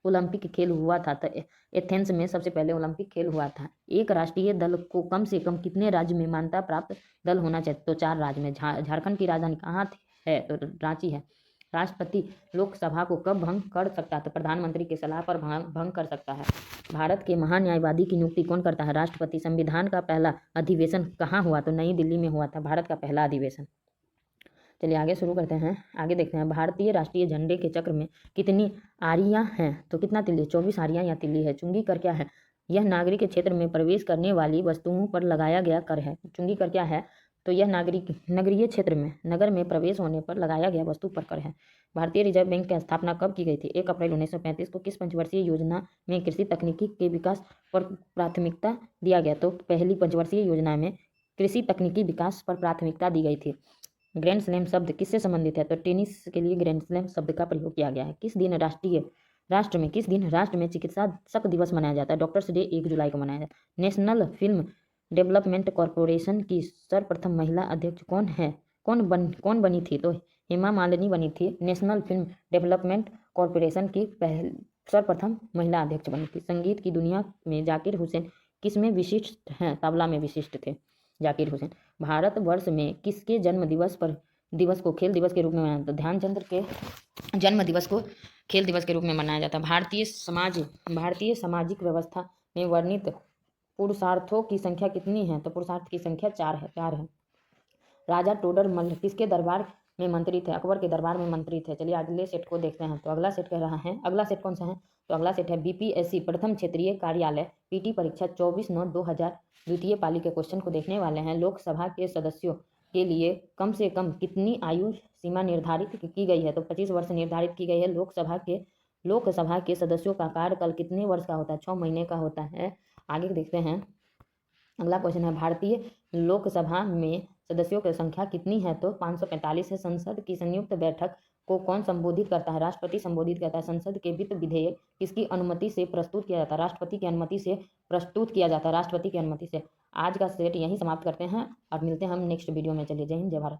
Speaker 1: ओलंपिक खेल हुआ था? तो एथेंस में सबसे पहले ओलंपिक खेल हुआ था। एक राष्ट्रीय दल को कम से कम कितने राज्य में मान्यता प्राप्त दल होना चाहिए? तो 4 राज्य में। झारखंड की राजधानी कहाँ है? तो रांची है। राष्ट्रपति लोकसभा को कब भंग कर सकता है? तो प्रधानमंत्री की सलाह पर भंग कर सकता है। भारत के महान्यायवादी की नियुक्ति कौन करता है? राष्ट्रपति। संविधान का पहला अधिवेशन कहाँ हुआ? तो नई दिल्ली में हुआ था भारत का पहला अधिवेशन। चलिए आगे शुरू करते हैं। आगे देखते हैं। भारतीय राष्ट्रीय झंडे के चक्र में कितनी आरियां हैं? तो कितना तिल्ली? 24 आरियां या तिल्ली है। चुंगी कर क्या है? यह नागरिक के क्षेत्र में प्रवेश करने वाली वस्तुओं पर लगाया गया कर है। चुंगी कर क्या है? तो यह नगरीय क्षेत्र में नगर में प्रवेश होने पर लगाया गया वस्तु पर कर है। भारतीय रिजर्व बैंक की स्थापना कब की गई थी? 1 अप्रैल 1935 को। किस पंचवर्षीय योजना में कृषि तकनीकी के विकास पर प्राथमिकता दिया गया? तो पहली पंचवर्षीय योजना में कृषि तकनीकी विकास पर प्राथमिकता दी गई थी। ग्रैंड स्लैम शब्द किससे संबंधित है? तो टेनिस के लिए ग्रैंड स्लैम शब्द का प्रयोग किया गया है। किस दिन राष्ट्र में चिकित्सक दिवस मनाया जाता है? डॉक्टर्स डे 1 जुलाई को मनाया जाता है। नेशनल फिल्म डेवलपमेंट कॉरपोरेशन की सर्वप्रथम महिला अध्यक्ष कौन है? कौन बनी थी? तो हेमा मालिनी बनी थी। नेशनल फिल्म डेवलपमेंट कॉरपोरेशन की सर्वप्रथम महिला अध्यक्ष बनी थी। संगीत की दुनिया में जाकिर हुसैन किसमें विशिष्ट हैं? तबला में विशिष्ट थे जाकिर हुसैन। भारतवर्ष में किसके जन्म दिवस को खेल दिवस के रूप में मनाया जाता है? ध्यानचंद्र के जन्म दिवस को खेल दिवस के रूप में मनाया जाता है। भारतीय सामाजिक व्यवस्था में वर्णित पुरुषार्थों की संख्या कितनी है? तो पुरुषार्थ की संख्या 4 है। राजा टोडर मल किसके दरबार में मंत्री थे? अकबर के दरबार में मंत्री थे। चलिए अगले सेट को देखते हैं। तो अगला सेट कह रहा है, अगला सेट कौन सा है? तो अगला सेट है बीपीएससी प्रथम क्षेत्रीय कार्यालय पीटी परीक्षा 24/9/2000 द्वितीय पाली के क्वेश्चन को देखने वाले हैं। लोकसभा के सदस्यों के लिए कम से कम कितनी आयु सीमा निर्धारित की गई है? तो 25 वर्ष निर्धारित की गई है। लोकसभा के सदस्यों का कार्यकाल कितने वर्ष का होता है? 6 महीने का होता है। आगे देखते हैं। अगला क्वेश्चन है भारतीय लोकसभा में सदस्यों की संख्या कितनी है? तो 545 है। संसद की संयुक्त बैठक को कौन संबोधित करता है? राष्ट्रपति संबोधित करता है। संसद के वित्त विधेयक किसकी अनुमति से प्रस्तुत किया जाता है? राष्ट्रपति की अनुमति से प्रस्तुत किया जाता है। राष्ट्रपति की अनुमति से। आज का सेट यहीं समाप्त करते हैं और मिलते हैं हम नेक्स्ट वीडियो में। चलिए जय हिंद जय भारत।